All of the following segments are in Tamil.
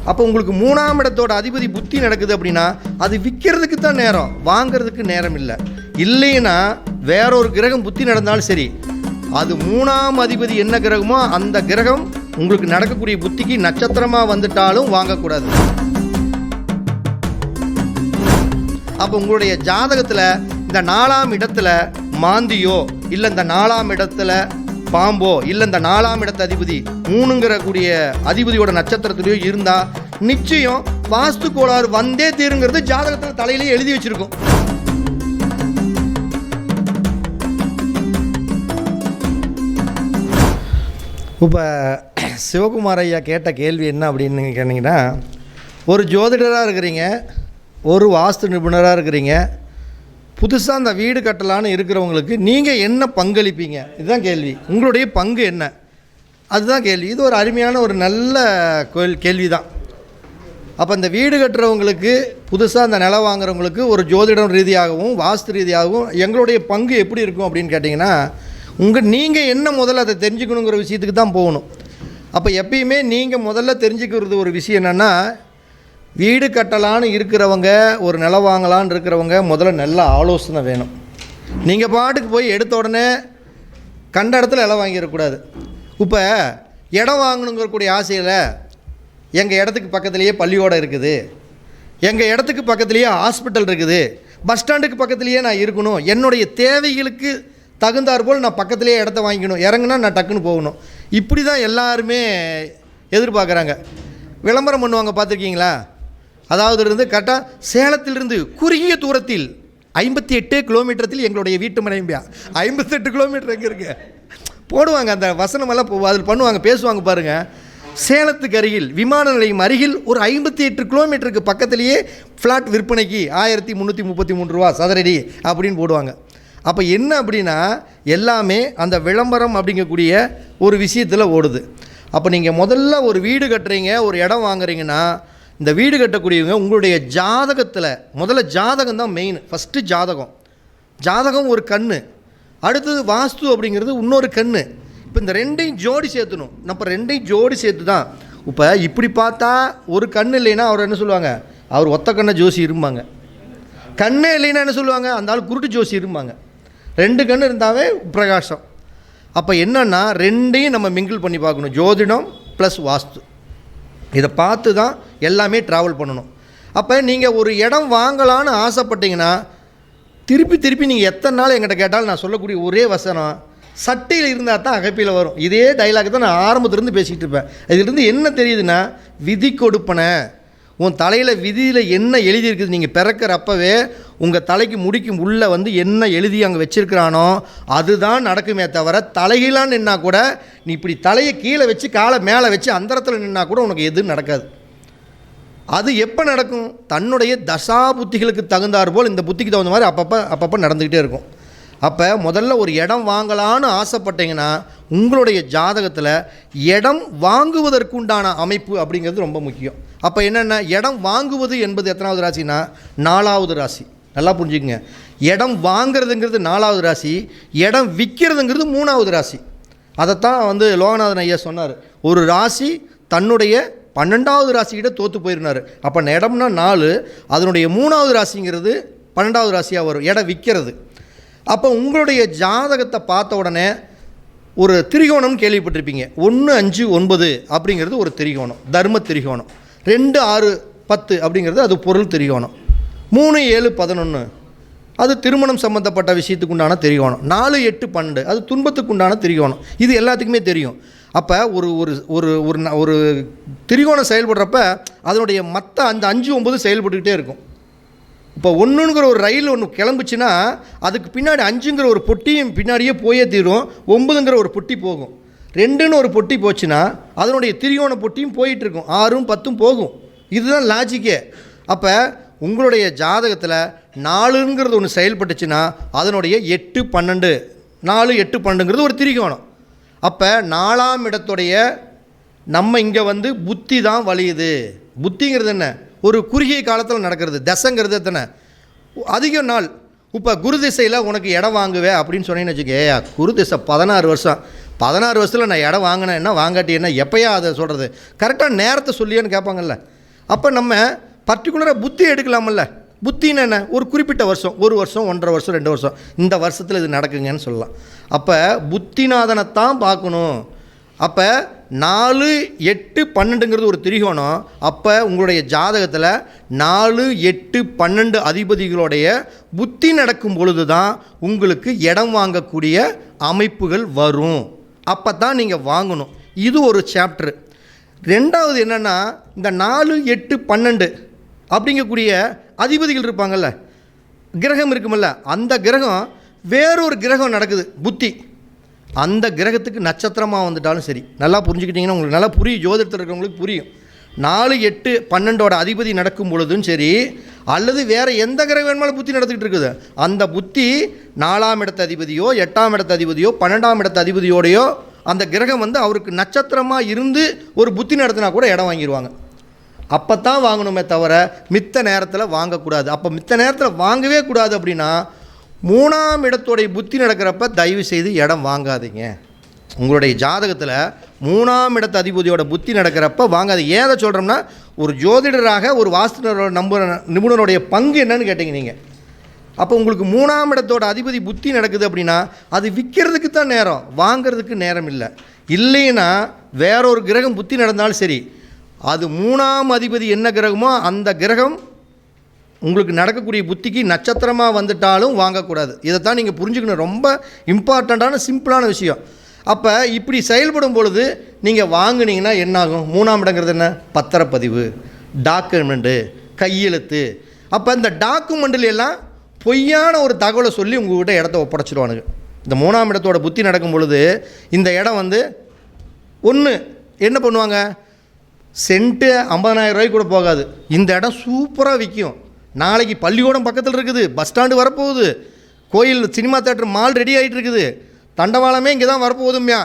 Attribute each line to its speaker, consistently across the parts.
Speaker 1: அப்போ உங்களுக்கு 3ஆம் இடத்தோட அதிபதி புத்தி நடக்குது அப்படின்னா அது விற்கிறதுக்கு தான் நேரம், வாங்கிறதுக்கு நேரம் இல்லை. இல்லைன்னா வேறொரு கிரகம் புத்தி நடந்தாலும் சரி, அது 3ஆம் அதிபதி என்ன கிரகமோ அந்த கிரகம் உங்களுக்கு நடக்கக்கூடிய புத்திக்கு நட்சத்திரமாக வந்துட்டாலும் வாங்கக்கூடாது. அப்போ உங்களுடைய ஜாதகத்தில் இந்த 4ஆம் இடத்துல மாந்தியோ இல்லை இந்த 4ஆம் இடத்துல பாம்போ இல்லை இந்த 4ஆம் இடத்து அதிபதி 3ங்கிற கூடிய அதிபதியோட நட்சத்திரத்திலையோ இருந்தால் நிச்சயம் வாஸ்து கோளாறு வந்தே தீருங்கிறது ஜாதகத்தில் தலையிலேயே எழுதி வச்சிருக்கும். இப்போ சிவகுமார் ஐயா கேட்ட கேள்வி என்ன அப்படின்னு கேட்டிங்கன்னா, ஒரு ஜோதிடராக இருக்கிறீங்க, ஒரு வாஸ்து நிபுணராக இருக்கிறீங்க, புதுசாக அந்த வீடு கட்டலான்னு இருக்கிறவங்களுக்கு நீங்கள் என்ன பங்களிப்பீங்க? இதுதான் கேள்வி. உங்களுடைய பங்கு என்ன? அதுதான் கேள்வி. இது ஒரு அருமையான ஒரு நல்ல கேள்வி தான். அப்போ இந்த வீடு கட்டுறவங்களுக்கு, புதுசாக அந்த நிலம் வாங்குறவங்களுக்கு ஒரு ஜோதிடம் ரீதியாகவும் வாஸ்து ரீதியாகவும் எங்களுடைய பங்கு எப்படி இருக்கும் அப்படின்னு கேட்டிங்கன்னா, நீங்கள் என்ன முதல்ல அதை தெரிஞ்சுக்கணுங்கிற விஷயத்துக்கு தான் போகணும். அப்போ எப்பயுமே நீங்கள் முதல்ல தெரிஞ்சுக்கிறது ஒரு விஷயம் என்னென்னா, வீடு கட்டலான்னு இருக்கிறவங்க, ஒரு நிலம் வாங்கலான்னு இருக்கிறவங்க முதல்ல நல்ல ஆலோசனை வேணும். நீங்கள் பாட்டுக்கு போய் எடுத்த உடனே கண்ட இடத்துல நிலம் வாங்கிடக்கூடாது. இப்போ இடம் வாங்கணுங்கக்கூடிய ஆசையில் எங்கள் இடத்துக்கு பக்கத்துலேயே பள்ளியோடம் இருக்குது, எங்கள் இடத்துக்கு பக்கத்துலேயே ஹாஸ்பிட்டல் இருக்குது, பஸ் ஸ்டாண்டுக்கு பக்கத்துலேயே நான் இருக்கணும், என்னுடைய தேவைகளுக்கு தகுந்தாற் போல் நான் பக்கத்துலேயே இடத்த வாங்கிக்கணும், இறங்குனா நான் டக்குன்னு போகணும், இப்படி தான் எல்லாருமே எதிர்பார்க்குறாங்க. விளம்பரம் பண்ணுவாங்க, பார்த்துருக்கீங்களா? அதாவது இருந்து கரெக்டாக சேலத்திலிருந்து குறுகிய தூரத்தில் 58 கிலோமீட்டரத்தில் எங்களுடைய வீட்டு மனைவியா 58 கிலோமீட்டர் எங்கே இருக்கு போடுவாங்க. அந்த வசனமெல்லாம் அதில் பண்ணுவாங்க, பேசுவாங்க பாருங்கள். சேலத்துக்கு அருகில் விமான நிலையம் அருகில் ஒரு 58 கிலோமீட்டருக்கு பக்கத்துலேயே ஃப்ளாட் விற்பனைக்கு 1333 ரூபா சதுரடி அப்படின்னு போடுவாங்க. அப்போ என்ன அப்படின்னா எல்லாமே அந்த விளம்பரம் அப்படிங்கக்கூடிய ஒரு விஷயத்தில் ஓடுது. அப்போ நீங்கள் முதல்ல ஒரு வீடு கட்டுறீங்க, ஒரு இடம் வாங்குறீங்கன்னா, இந்த வீடு கட்டக்கூடியவங்க உங்களுடைய ஜாதகத்தில் முதல்ல ஜாதகம் தான் மெயின். ஃபஸ்ட்டு ஜாதகம் ஒரு கண், அடுத்தது வாஸ்து அப்படிங்கிறது இன்னொரு கண். இப்போ இந்த ரெண்டையும் ஜோடி சேர்த்துணும். நம்ம ரெண்டையும் ஜோடி சேர்த்து தான். இப்போ இப்படி பார்த்தா ஒரு கண் இல்லைன்னா அவர் என்ன சொல்லுவாங்க? அவர் ஒத்த கண்ணை ஜோசி இருப்பாங்க. கண்ணே இல்லைன்னா என்ன சொல்லுவாங்க? அந்த ஆள் குருட்டு ஜோசி இருப்பாங்க. 2 கண் இருந்தாவே பிரகாசம். அப்போ என்னென்னா ரெண்டையும் நம்ம மிங்கிள் பண்ணி பார்க்கணும். ஜோதிடம் ப்ளஸ் வாஸ்து, இதை பார்த்து தான் எல்லாமே ட்ராவல் பண்ணணும். அப்போ நீங்கள் ஒரு இடம் வாங்கலான்னு ஆசைப்பட்டீங்கன்னா திருப்பி நீங்கள் எத்தனை நாள் என்கிட்ட கேட்டாலும் நான் சொல்லக்கூடிய ஒரே வசனம், சட்டையில் இருந்தால் தான் அகப்பியில் வரும். இதே டைலாக் தான் நான் ஆரம்பத்துலேருந்து பேசிக்கிட்டு இருப்பேன். இதிலிருந்து என்ன தெரியுதுன்னா, விதி கொடுப்பனை. உன் தலையில் விதியில் என்ன எழுதியிருக்குது, நீங்கள் பிறக்கிறப்பவே உங்கள் தலைக்கு முடிக்கும் உள்ளே என்ன எழுதி அங்கே வச்சுருக்கிறானோ அதுதான் நடக்குமே தவிர, தலைகீழான்னு நின்னா கூட நீ இப்படி தலையை கீழே வச்சு காலை மேலே வச்சு அந்தரத்தில் நின்னா கூட உனக்கு எதுவும் நடக்காது. அது எப்போ நடக்கும்? தன்னுடைய தசா புத்திகளுக்கு தகுந்தாற் போல் இந்த புத்திக்கு தகுந்த மாதிரி அப்பப்போ நடந்துக்கிட்டே இருக்கும். அப்போ முதல்ல ஒரு இடம் வாங்கலான்னு ஆசைப்பட்டீங்கன்னா உங்களுடைய ஜாதகத்தில் இடம் வாங்குவதற்குண்டான அமைப்பு அப்படிங்கிறது ரொம்ப முக்கியம். அப்போ என்னென்ன, இடம் வாங்குவது என்பது எத்தனாவது ராசினா 4வது ராசி. நல்லா புரிஞ்சுக்கங்க. இடம் வாங்கிறதுங்கிறது 4வது ராசி, இடம் விற்கிறதுங்கிறது 3வது ராசி. அதைத்தான் லோகநாதன் ஐயா சொன்னார். ஒரு ராசி தன்னுடைய 12வது ராசிக்கிட்ட தோற்று போயிருந்தார். அப்போ இடம்னா 4, அதனுடைய 3வது ராசிங்கிறது 12வது ராசியாக வரும், இடம் விற்கிறது. அப்போ உங்களுடைய ஜாதகத்தை பார்த்த உடனே ஒரு திரிகோணம் கேள்விப்பட்டிருப்பீங்க. 1, 5, 9 அப்படிங்கிறது ஒரு திரிகோணம், தர்ம திரிகோணம். 2, 6, 10 அப்படிங்கிறது அது பொருள் திரிகோணம். 3, 7, 11 அது திருமணம் சம்மந்தப்பட்ட விஷயத்துக்கு உண்டான திரிகோணம். 4, 8, 12 அது துன்பத்துக்கு உண்டான திரிகோணம். இது எல்லாத்துக்குமே தெரியும். அப்போ ஒரு ஒரு ஒரு திரிகோணம் செயல்படுறப்ப அதனுடைய மற்ற அந்த 5, 9 செயல்பட்டுக்கிட்டே இருக்கும். இப்போ 1ங்கிற ஒரு ரயில் ஒன்று கிளம்புச்சுன்னா அதுக்கு பின்னாடி 5ங்கிற ஒரு பொட்டியும் பின்னாடியே போயே தீரும், 9ங்கிற ஒரு பொட்டி போகும். 2ன்னு ஒரு பொட்டி போச்சுன்னா அதனுடைய திரிகோண பொட்டியும் போயிட்டுருக்கும், 6, 10 போகும். இதுதான் லாஜிக்கே. அப்போ உங்களுடைய ஜாதகத்தில் 4ங்கிறது ஒன்று செயல்பட்டுச்சுன்னா அதனுடைய 8, 12 4, 8, 12ங்கிறது ஒரு திரிகோணம். அப்போ 4ஆம் இடத்துடைய நம்ம இங்கே புத்தி தான் வலியுது. புத்திங்கிறது என்ன? ஒரு குறுகிய காலத்தில் நடக்கிறது. தசைங்கிறது எத்தனை? அதிக நாள். இப்போ குரு திசையில் உனக்கு இடம் வாங்குவேன் அப்படின்னு சொன்னீங்கன்னு வச்சுக்கே, குரு திசை 16 வருஷம், 16 வருஷத்தில் நான் இடம் வாங்கினேன் என்ன வாங்காட்டி என்ன, எப்போயா அதை சொல்கிறது? கரெக்டாக நேரத்தை சொல்லியான்னு கேட்பாங்கல்ல. அப்போ நம்ம பர்டிகுலராக புத்தி எடுக்கலாமல்ல. புத்தின்னு என்ன, ஒரு குறிப்பிட்ட வருஷம், 1 வருஷம், 1.5 வருஷம், 2 வருஷம், இந்த வருஷத்தில் இது நடக்குங்கன்னு சொல்லலாம். அப்போ புத்திநாதனைத்தான் பார்க்கணும். அப்போ 4, 8, 12ங்கிறது ஒரு திரிகோணம். அப்போ உங்களுடைய ஜாதகத்தில் 4, 8, 12 அதிபதிகளுடைய புத்தி நடக்கும் பொழுது தான் உங்களுக்கு இடம் வாங்கக்கூடிய அமைப்புகள் வரும். அப்போ தான் நீங்கள் வாங்கணும். இது ஒரு சாப்டரு. 2வது என்னென்னா, இந்த 4, 8, 12 அப்படிங்கக்கூடிய அதிபதிகள் இருப்பாங்கள்ல, கிரகம் இருக்குமில்ல, அந்த கிரகம் வேறொரு கிரகம் நடக்குது புத்தி, அந்த கிரகத்துக்கு நட்சத்திரமாக வந்துட்டாலும் சரி. நல்லா புரிஞ்சுக்கிட்டிங்கன்னா உங்களுக்கு நல்லா புரியும், ஜோதிடத்தில் இருக்கிறவங்களுக்கு புரியும். 4, 8, 12ஓட அதிபதி நடக்கும் பொழுதும் சரி, அல்லது வேறு எந்த கிரகம் வேணுமாலும் புத்தி நடத்திக்கிட்டு இருக்குது, அந்த புத்தி 4ஆம் இடத்து அதிபதியோ 8ஆம் இடத்து அதிபதியோ 12ஆம் இடத்து அதிபதியோடையோ அந்த கிரகம் வந்து அவருக்கு நட்சத்திரமாக இருந்து ஒரு புத்தி நடத்தினா கூட இடம் வாங்கிடுவாங்க. அப்போ தான் வாங்கணுமே தவிர மித்த நேரத்தில் வாங்கக்கூடாது. அப்போ மித்த நேரத்தில் வாங்கவே கூடாது. அப்படின்னா 3ஆம் இடத்துடைய புத்தி நடக்கிறப்ப தயவு செய்து இடம் வாங்காதீங்க. உங்களுடைய ஜாதகத்தில் 3ஆம் இடத்து அதிபதியோட புத்தி நடக்கிறப்ப வாங்காது. ஏதை சொல்கிறோம்னா, ஒரு ஜோதிடராக ஒரு வாஸ்து நிபுணருடைய பங்கு என்னன்னு கேட்டீங்க நீங்கள். அப்போ உங்களுக்கு 3ஆம் இடத்தோட அதிபதி புத்தி நடக்குது அப்படின்னா அது விற்கிறதுக்கு தான் நேரம், வாங்கிறதுக்கு நேரம் இல்லை. இல்லைன்னா வேறொரு கிரகம் புத்தி நடந்தாலும் சரி, அது 3ஆம் அதிபதி என்ன கிரகமோ அந்த கிரகம் உங்களுக்கு நடக்கக்கூடிய புத்திக்கு நட்சத்திரமாக வந்துட்டாலும் வாங்கக்கூடாது. இதைத்தான் நீங்கள் புரிஞ்சுக்கணும். ரொம்ப இம்பார்ட்டண்ட்டான சிம்பிளான விஷயம். அப்போ இப்படி செயல்படும் பொழுது நீங்கள் வாங்கினீங்கன்னா என்னாகும்? 3ஆம் இடங்கிறது என்ன? பத்திரப்பதிவு, டாக்குமெண்ட்டு, கையெழுத்து. அப்போ இந்த டாக்குமெண்ட்டில் எல்லாம் பொய்யான ஒரு தகவலை சொல்லி உங்கள்கிட்ட இடத்த ஒப்படைச்சிடுவானுங்க. இந்த 3ஆம் இடத்தோட புத்தி நடக்கும் பொழுது இந்த இடம் வந்து ஒன்று என்ன பண்ணுவாங்க, சென்ட்டு 50,000 ரூபாய்க்கு கூட போகாது. இந்த இடம் சூப்பராக விற்கும். நாளைக்கு பள்ளிக்கூடம் பக்கத்தில் இருக்குது, பஸ் ஸ்டாண்டு வரப்போகுது, கோயில், சினிமா தேட்டர், மால் ரெடி ஆகிட்டு இருக்குது, தண்டவாளமே இங்கே தான் வரப்போகுதும்யா,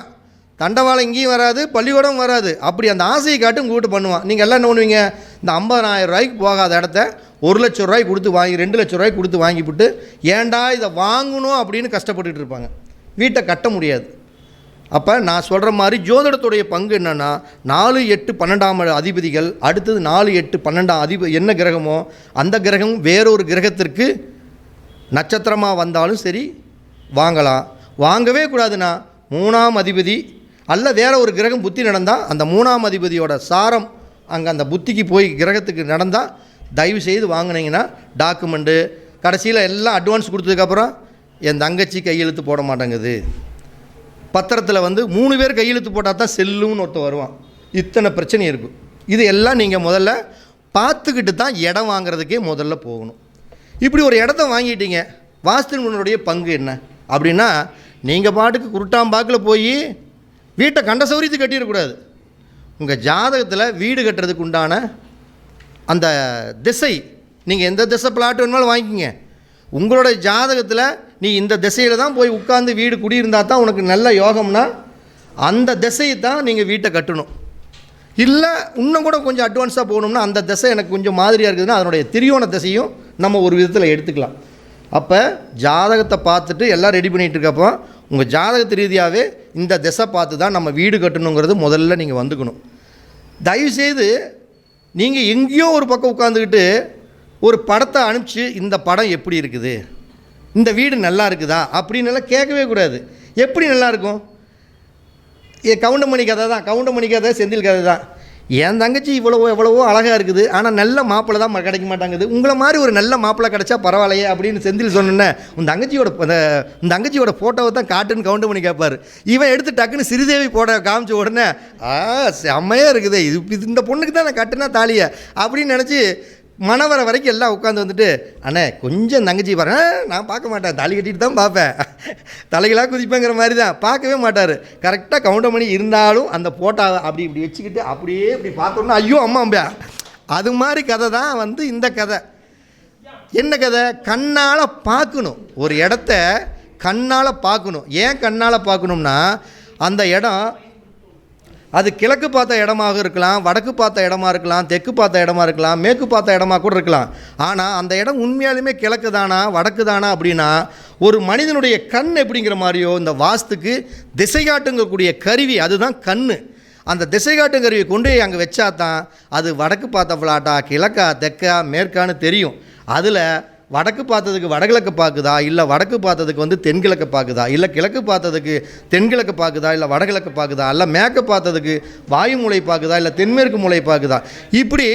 Speaker 1: தண்டவாளம் இங்கேயும் வராது, பள்ளிக்கூடம் வராது. அப்படி அந்த ஆசையை காட்டு உங்கள் வீட்டு பண்ணுவான். நீங்கள் எல்லாம் என்ன பண்ணுவீங்க? இந்த 50,000 ரூபாய்க்கு போகாத இடத்த 1 லட்சம் ரூபாய்க்கு கொடுத்து வாங்கி 2 லட்சம் ரூபாய்க்கு கொடுத்து வாங்கிவிட்டு ஏன்டா இதை வாங்கணும் அப்படின்னு கஷ்டப்பட்டுட்டு இருப்பாங்க. வீட்டை கட்ட முடியாது. அப்போ நான் சொல்கிற மாதிரி ஜோதிடத்துடைய பங்கு என்னென்னா, 4, 8, 12ஆம் அதிபதிகள், அடுத்தது 4, 8, 12 என்ன கிரகமோ அந்த கிரகம் வேறொரு கிரகத்திற்கு நட்சத்திரமாக வந்தாலும் சரி வாங்கலாம். வாங்கவே கூடாதுன்னா 3ஆம் அதிபதி அல்ல வேறு ஒரு கிரகம் புத்தி நடந்தால் அந்த 3ஆம் அதிபதியோட சாரம் அங்கே அந்த புத்திக்கு போய் கிரகத்துக்கு நடந்தால் தயவு செய்து வாங்கினீங்கன்னா டாக்குமெண்ட்டு கடைசியில் எல்லாம் அட்வான்ஸ் கொடுத்ததுக்கப்புறம் என் தங்கச்சி கையெழுத்து போட மாட்டேங்குது, பத்திரத்தில் வந்து 3 பேர் கையெழுத்து போட்டால் தான் செல்லும்னு ஒருத்தர் வருவான். இத்தனை பிரச்சனை இருக்கும். இது எல்லாம் நீங்கள் முதல்ல பார்த்துக்கிட்டு தான் இடம் வாங்குறதுக்கே முதல்ல போகணும். இப்படி ஒரு இடத்த வாங்கிட்டீங்க, வாஸ்து நிபுணருடைய பங்கு என்ன அப்படின்னா, நீங்கள் பாட்டுக்கு குருட்டாம்பாக்கில் போய் வீட்டை கண்ட சௌரியத்துக்கு கட்டிடக்கூடாது. உங்கள் ஜாதகத்தில் வீடு கட்டுறதுக்கு உண்டான அந்த திசை, நீங்கள் எந்த திசை பிளாட் வேணுமாலும் வாங்கிக்கிங்க. உங்களோட ஜாதகத்தில் நீ இந்த திசையில் தான் போய் உட்காந்து வீடு குடியிருந்தால் தான் உனக்கு நல்ல யோகம்னா அந்த திசையை தான் நீங்கள் வீட்டை கட்டணும். இல்லை இன்னும் கூட கொஞ்சம் அட்வான்ஸாக போகணும்னா அந்த திசை எனக்கு கொஞ்சம் மாதிரியாக இருக்குதுன்னா அதனுடைய திரியோண திசையும் நம்ம ஒரு விதத்தில் எடுத்துக்கலாம். அப்போ ஜாதகத்தை பார்த்துட்டு எல்லாம் ரெடி பண்ணிகிட்டு இருக்கப்போ உங்கள் ஜாதகத்து ரீதியாகவே இந்த திசை பார்த்து தான் நம்ம வீடு கட்டணுங்கிறது முதல்ல நீங்கள் வந்துக்கணும். தயவுசெய்து நீங்கள் எங்கேயோ ஒரு பக்கம் உட்காந்துக்கிட்டு ஒரு படத்தை அனுப்பிச்சு இந்த படம் எப்படி இருக்குது, இந்த வீடு நல்லா இருக்குதா அப்படின்னு எல்லாம் கேட்கவே கூடாது. எப்படி நல்லாயிருக்கும்? கவுண்டமணி கதை தான், கவுண்டமணி கதை, செந்தில் கதை தான். என் தங்கச்சி எவ்வளவோ அழகாக இருக்குது, ஆனால் நல்ல மாப்பிள்ளை தான் கிடைக்க மாட்டாங்குது. உங்களை மாதிரி ஒரு நல்ல மாப்பிள்ளை கிடைச்சா பரவாயில்லையே அப்படின்னு செந்தில் சொன்னேன்னே, உன் தங்கச்சியோட ஃபோட்டோவை தான் காட்டுன்னு கவுண்டமணி கேட்பார். இவன் எடுத்து டக்குன்னு ஸ்ரீதேவி போட காமிச்ச உடனே செம்மையாக இருக்குது, இது இந்த பொண்ணுக்கு தான் நான் கட்டுனா தாலியை அப்படின்னு நினச்சி மணவரை வரைக்கும் எல்லாம் உட்காந்து வந்துட்டு, அண்ணே கொஞ்சம் தங்கச்சி பாரு, நான் பார்க்க மாட்டேன், தாலி கட்டிட்டு தான் பார்ப்பேன், தலைகளாக குதிப்பேங்கிற மாதிரி தான், பார்க்கவே மாட்டார். கரெக்டாக கவுண்டமணி இருந்தாலும் அந்த போட்டாவை அப்படி இப்படி வச்சுக்கிட்டு அப்படியே இப்படி பார்த்தோம்னா ஐயோ அம்மாம்பா, அது மாதிரி கதை தான் வந்து இந்த கதை. என்ன கதை? கண்ணால் பார்க்கணும், ஒரு இடத்த கண்ணால் பார்க்கணும். ஏன் கண்ணால் பார்க்கணும்னா அந்த இடம் அது கிழக்கு பார்த்த இடமாக இருக்கலாம், வடக்கு பார்த்த இடமா இருக்கலாம், தெற்கு பார்த்த இடமா இருக்கலாம், மேற்கு பார்த்த இடமா கூட இருக்கலாம். ஆனால் அந்த இடம் உண்மையாலுமே கிழக்கு தானா வடக்கு தானா அப்படின்னா ஒரு மனிதனுடைய கண் எப்படிங்கிற மாதிரியோ இந்த வாஸ்துக்கு திசை காட்டுங்கக்கூடிய கருவி அதுதான் கண். அந்த திசை காட்டும் கருவியை கொண்டு போய் அங்கே வச்சா தான் அது வடக்கு பார்த்த ஃப்ளாட்டா, கிழக்கா, தெற்கா, மேற்கான்னு தெரியும். அதில் வடக்கு பார்த்ததுக்கு வடகிழக்கு பார்க்குதா, இல்லை வடக்கு பார்த்ததுக்கு வந்து தென்கிழக்கு பார்க்குதா, இல்லை கிழக்கு பார்த்ததுக்கு தென்கிழக்கு பார்க்குதா, இல்லை வடகிழக்கு பார்க்குதா, இல்லை மேற்கு பார்த்ததுக்கு வாயு மூலை பார்க்குதா, இல்லை தென்மேற்கு மூலை பார்க்குதா, இப்படி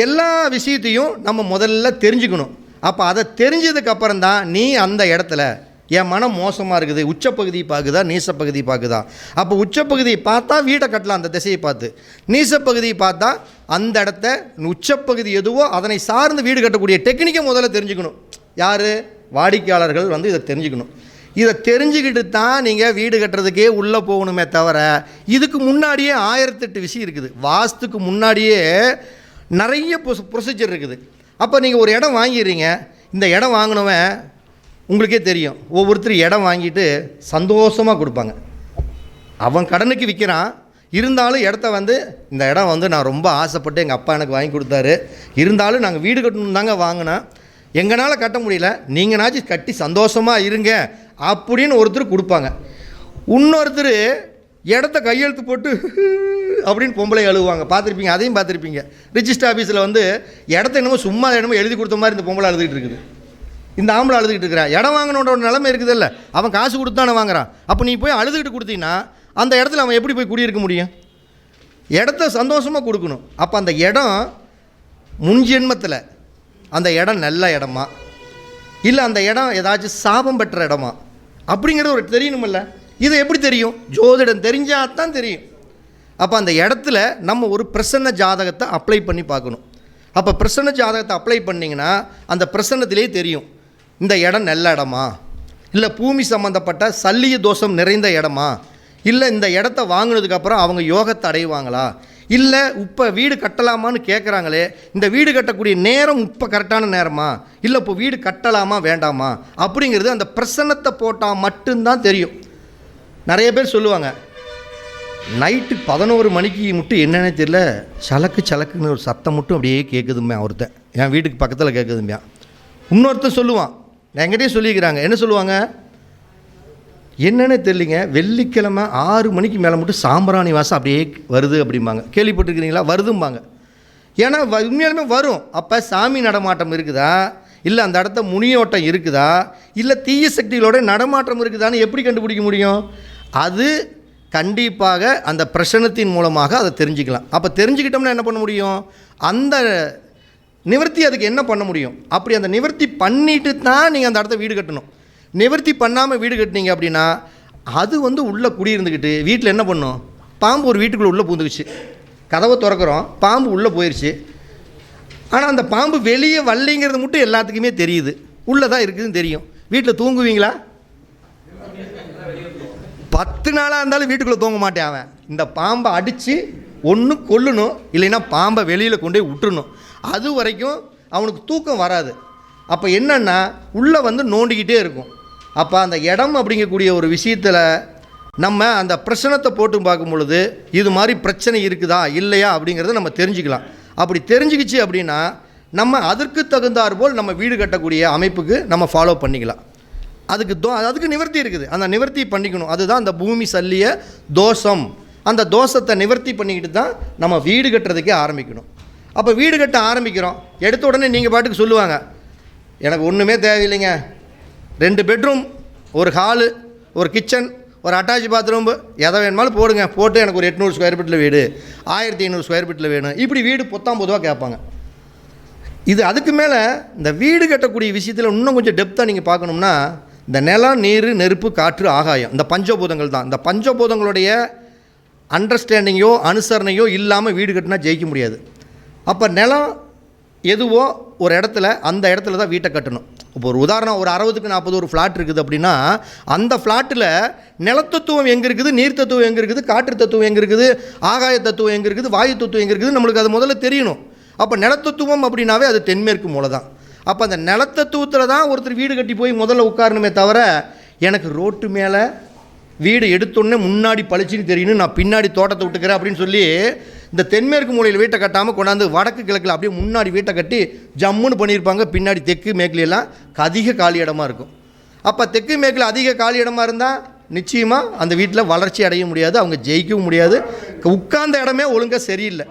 Speaker 1: எல்லா விஷயத்தையும் நம்ம முதல்ல தெரிஞ்சுக்கணும். அப்போ அதை தெரிஞ்சதுக்கப்புறம் தான் நீ அந்த இடத்துல என் மனம் மோசமாக இருக்குது, உச்சப்பகுதி பார்க்குதா, நீசப்பகுதி பார்க்குதா. அப்போ உச்சப்பகுதியை பார்த்தா வீட்டை கட்டலாம் அந்த திசையை பார்த்து, நீசப்பகுதியை பார்த்தா அந்த இடத்த உச்சப்பகுதி எதுவோ அதனை சார்ந்து வீடு கட்டக்கூடிய டெக்னிக்கை முதல்ல தெரிஞ்சுக்கணும். யார்? வாடிக்கையாளர்கள் வந்து இதை தெரிஞ்சுக்கணும். இதை தெரிஞ்சுக்கிட்டு தான் நீங்கள் வீடு கட்டுறதுக்கே உள்ளே போகணுமே தவிர, இதுக்கு முன்னாடியே 1008 விஷயம் இருக்குது. வாஸ்துக்கு முன்னாடியே நிறைய ப்ரொசீஜர் இருக்குது. அப்போ நீங்கள் ஒரு இடம் வாங்கிடுறீங்க. இந்த இடம் வாங்கினவன் உங்களுக்கே தெரியும், ஒவ்வொருத்தர் இடம் வாங்கிட்டு சந்தோஷமாக கொடுப்பாங்க. அவன் கடனுக்கு விற்கிறான், இருந்தாலும் இடத்த வந்து இந்த இடம் வந்து நான் ரொம்ப ஆசைப்பட்டு எங்கள் அப்பா எனக்கு வாங்கி கொடுத்தாரு, இருந்தாலும் நாங்கள் வீடு கட்டணும் தாங்க வாங்கினேன், எங்களால் கட்ட முடியல, நீங்களாச்சும் கட்டி சந்தோஷமாக இருங்க அப்படின்னு ஒருத்தர் கொடுப்பாங்க. இன்னொருத்தர் இடத்த கையெழுத்து போட்டு அப்படின்னு பொம்பளை அழுவாங்க, பார்த்துருப்பீங்க, அதையும் பார்த்துருப்பீங்க. ரிஜிஸ்டர் ஆஃபீஸில் வந்து இடத்த என்னமோ சும்மா என்னமோ எழுதி கொடுத்த மாதிரி இந்த பொம்பளை அழுதுகிட்டு இருக்குது, இந்த ஆம்பளை அழுதுகிட்டு இருக்கிறான். இடம் வாங்கணுன்ற ஒரு நிலைமை இருக்குது இல்லை, அவன் காசு கொடுத்து தானே வாங்குறான். அப்போ நீ போய் அழுதுகிட்டு கொடுத்தீங்கன்னா அந்த இடத்துல அவன் எப்படி போய் குடியிருக்க முடியும்? இடத்த சந்தோஷமாக கொடுக்கணும். அப்போ அந்த இடம் முன் ஜென்மத்தில் அந்த இடம் நல்ல இடமா, இல்லை அந்த இடம் ஏதாச்சும் சாபம் பெற்ற இடமா அப்படிங்கிறது ஒரு தெரியணுமில்ல. இது எப்படி தெரியும்? ஜோதிடம் தெரிஞ்சால் தான் தெரியும். அப்போ அந்த இடத்துல நம்ம ஒரு பிரசன்ன ஜாதகத்தை அப்ளை பண்ணி பார்க்கணும். அப்போ பிரசன்ன ஜாதகத்தை அப்ளை பண்ணிங்கன்னா அந்த பிரசன்னத்திலே தெரியும், இந்த இடம் நல்ல இடமா, இல்லை பூமி சம்மந்தப்பட்ட சல்லிய தோஷம் நிறைந்த இடமா, இல்லை இந்த இடத்த வாங்கினதுக்கப்புறம் அவங்க யோகத்தை அடைவாங்களா, இல்லை இப்போ வீடு கட்டலாமான்னு கேட்குறாங்களே, இந்த வீடு கட்டக்கூடிய நேரம் இப்போ கரெக்டான நேரமா, இல்லை இப்போ வீடு கட்டலாமா வேண்டாமா அப்படிங்கிறது அந்த பிரசன்னத்தை போட்டால் மட்டும்தான் தெரியும். நிறைய பேர் சொல்லுவாங்க, நைட்டு 11 மணிக்கு மட்டும் என்னென்னே தெரியல, சலக்கு சலக்குன்னு ஒரு சத்தம் மட்டும் அப்படியே கேட்குதுமே, ஒருத்தன் என் வீட்டுக்கு பக்கத்தில் கேட்குதும்பியா. இன்னொருத்தன் சொல்லுவான், என்கிட்டயே சொல்லிக்கிறாங்க, என்ன சொல்லுவாங்க, என்னென்னே தெரியலிங்க, வெள்ளிக்கிழமை 6 மணிக்கு மேலே மட்டும் சாம்பிராணி வாசம் அப்படியே வருது அப்படிம்பாங்க. கேள்விப்பட்டிருக்கிறீங்களா? வருதும்பாங்க. ஏன்னா உண்மையாலுமே வரும். அப்போ சாமி நடமாட்டம் இருக்குதா, இல்லை அந்த இடத்த முனியோட்டம் இருக்குதா, இல்லை தீய சக்திகளோட நடமாட்டம் இருக்குதான்னு எப்படி கண்டுபிடிக்க முடியும்? அது கண்டிப்பாக அந்த பிரசனத்தின் மூலமாக அதை தெரிஞ்சுக்கலாம். அப்போ தெரிஞ்சுக்கிட்டோம்னா என்ன பண்ண முடியும்? அந்த நிவர்த்தி அதுக்கு என்ன பண்ண முடியும்? அப்படி அந்த நிவர்த்தி பண்ணிட்டு தான் நீங்கள் அந்த இடத்த வீடு கட்டணும். நிவர்த்தி பண்ணாமல் வீடு கட்டினீங்க அப்படின்னா அது வந்து உள்ளே குடியிருந்துக்கிட்டு வீட்டில் என்ன பண்ணும்? பாம்பு ஒரு வீட்டுக்குள்ளே உள்ளே பூந்துக்குச்சு, கதவை திறக்கிறோம், பாம்பு உள்ளே போயிடுச்சு. ஆனால் அந்த பாம்பு வெளியே வரலைங்கிறது மட்டும் எல்லாத்துக்குமே தெரியுது, உள்ளே தான் இருக்குதுன்னு தெரியும். வீட்டில் தூங்குவீங்களா? 10 நாளாக இருந்தாலும் வீட்டுக்குள்ளே தூங்க மாட்டேன். அவன் இந்த பாம்பை அடித்து ஒன்று கொல்லணும், இல்லைன்னா பாம்பை வெளியில் கொண்டு போய் விட்டுறணும். அது வரைக்கும் அவனுக்கு தூக்கம் வராது. அப்போ என்னென்னா உள்ளே வந்து நோண்டிக்கிட்டே இருக்கும். அப்போ அந்த இடம் அப்படிங்கக்கூடிய ஒரு விஷயத்தில் நம்ம அந்த பிரச்சனத்தை போட்டு பார்க்கும் பொழுது இது மாதிரி பிரச்சனை இருக்குதா இல்லையா அப்படிங்கிறத நம்ம தெரிஞ்சுக்கலாம். அப்படி தெரிஞ்சுக்கிச்சு அப்படின்னா நம்ம அதற்கு தகுந்தாற் போல் நம்ம வீடு கட்டக்கூடிய அமைப்புக்கு நம்ம ஃபாலோ பண்ணிக்கலாம். அதுக்கு நிவர்த்தி இருக்குது, அந்த நிவர்த்தி பண்ணிக்கணும். அதுதான் அந்த பூமி சல்லிய தோஷம். அந்த தோஷத்தை நிவர்த்தி பண்ணிக்கிட்டு தான் நம்ம வீடு கட்டுறதுக்கே ஆரம்பிக்கணும். அப்போ வீடு கட்ட ஆரம்பிக்கிறோம், எடுத்த உடனே நீங்கள் பாட்டுக்கு சொல்லுவாங்க, எனக்கு ஒன்றுமே தேவையில்லைங்க, 2 பெட்ரூம், ஒரு ஹாலு, ஒரு கிச்சன், ஒரு அட்டாச் பாத்ரூம், எதை வேணுமாலும் போடுங்க, போட்டு எனக்கு ஒரு 800 ஸ்கொயர் ஃபீட்டில் வீடு, 1500 ஸ்கொயர் ஃபீட்டில் வேணும், இப்படி வீடு பொதுவாக கேட்பாங்க. இது அதுக்கு மேலே இந்த வீடு கட்டக்கூடிய விஷயத்தில் இன்னும் கொஞ்சம் டெப்த்தாக நீங்கள் பார்க்கணும்னா, இந்த நிலம், நீர், நெருப்பு, காற்று, ஆகாயம், இந்த பஞ்சபூதங்கள் தான். இந்த பஞ்சபூதங்களுடைய அண்டர்ஸ்டாண்டிங்கோ அனுசரணையோ இல்லாமல் வீடு கட்டினா ஜெயிக்க முடியாது. அப்போ நிலம் எதுவோ ஒரு இடத்துல அந்த இடத்துல தான் வீட்டை கட்டணும். இப்போ ஒரு உதாரணம், ஒரு 60க்கு 40 ஒரு ஃப்ளாட் இருக்குது அப்படின்னா அந்த ஃப்ளாட்டில் நிலத்தத்துவம் எங்கே இருக்குது, நீர் தத்துவம் எங்கே இருக்குது, காற்று தத்துவம் எங்கே இருக்குது, ஆகாய தத்துவம் எங்கே இருக்குது, வாயு தத்துவம் எங்கே இருக்குது, நம்மளுக்கு அது முதல்ல தெரியணும். அப்போ நிலத்தத்துவம் அப்படின்னாவே அது தென்மேற்கு மூலை தான். அப்போ அந்த நிலத்தத்துவத்தில் தான் ஒருத்தர் வீடு கட்டி போய் முதல்ல உட்காரணுமே தவிர, எனக்கு ரோட்டு மேலே வீடு எடுத்தோடனே முன்னாடி பளிச்சுன்னு தெரியணும், நான் பின்னாடி தோட்டத்தை விட்டுக்கிறேன் அப்படின்னு சொல்லி இந்த தென்மேற்கு மூலையில் வீட்டை கட்டாமல் கொண்டாந்து வடக்கு கிழக்கில் அப்படியே முன்னாடி வீட்டை கட்டி ஜம்முன்னு பண்ணியிருப்பாங்க. பின்னாடி தெற்கு மேற்குலாம் அதிக காலி இடமா இருக்கும். அப்போ தெற்கு மேற்கில் அதிக காலி இடமா இருந்தால் நிச்சயமாக அந்த வீட்டில் வளர்ச்சி அடைய முடியாது, அவங்க ஜெயிக்கவும் முடியாது. உட்கார்ந்த இடமே ஒழுங்காக சரியில்லை.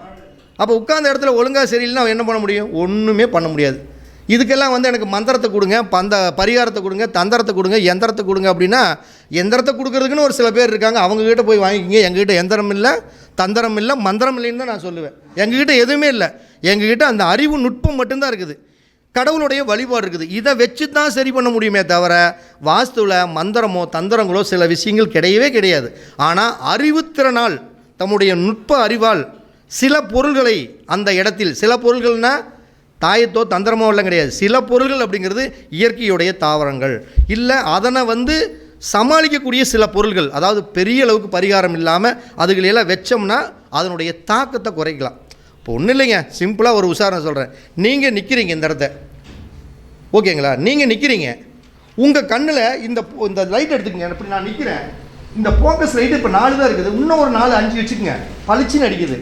Speaker 1: அப்போ உட்கார்ந்த இடத்துல ஒழுங்காக சரியில்லைன்னா அவன் என்ன பண்ண முடியும்? ஒன்றுமே பண்ண முடியாது. இதுக்கெல்லாம் வந்து எனக்கு மந்திரத்தை கொடுங்க, பரிகாரத்தை கொடுங்க, தந்திரத்தை கொடுங்க, எந்திரத்தை கொடுங்க அப்படின்னா எந்திரத்தை கொடுக்குறதுக்குன்னு ஒரு சில பேர் இருக்காங்க. அவங்கக்கிட்ட போய் வாங்கிக்கிங்க. எங்ககிட்ட எந்திரம் இல்லை, தந்திரம் இல்லை, மந்திரம் இல்லைன்னு தான் நான் சொல்லுவேன். எங்ககிட்ட எதுவுமே இல்லை. எங்ககிட்ட அந்த அறிவு நுட்பம் மட்டும்தான் இருக்குது, கடவுளுடைய வழிபாடு இருக்குது. இதை வச்சு தான் சரி பண்ண முடியுமே தவிர வாஸ்துவில் மந்திரமோ தந்திரங்களோ சில விஷயங்கள் கிடையவே கிடையாது. ஆனால் அறிவுத்திறனால், தம்முடைய நுட்ப அறிவால் சில பொருள்களை அந்த இடத்தில், சில பொருள்கள்னால் தாயத்தோ தந்திரமோ எல்லாம் கிடையாது, சில பொருள்கள் அப்படிங்கிறது இயற்கையுடைய தாவரங்கள் இல்லை, அதனை வந்து சமாளிக்கக்கூடிய சில பொருள்கள், அதாவது பெரிய அளவுக்கு பரிகாரம் இல்லாமல் அதுகளெல்லாம் வச்சோம்னா அதனுடைய தாக்கத்தை குறைக்கலாம். இப்போ ஒன்றும் இல்லைங்க, சிம்பிளாக ஒரு உதாரணம் சொல்கிறேன். நீங்கள் நிற்கிறீங்க இந்த இடத்த, ஓகேங்களா? நீங்கள் நிற்கிறீங்க, உங்கள் கண்ணில் இந்த லைட் எடுத்துக்கங்க. இப்படி நான் நிற்கிறேன், இந்த ஃபோக்கஸ் லைட்டு இப்போ 4 தான் இருக்குது, இன்னும் ஒரு 4 5 வச்சுக்கோங்க, பளிச்சுன்னு அடிக்குது.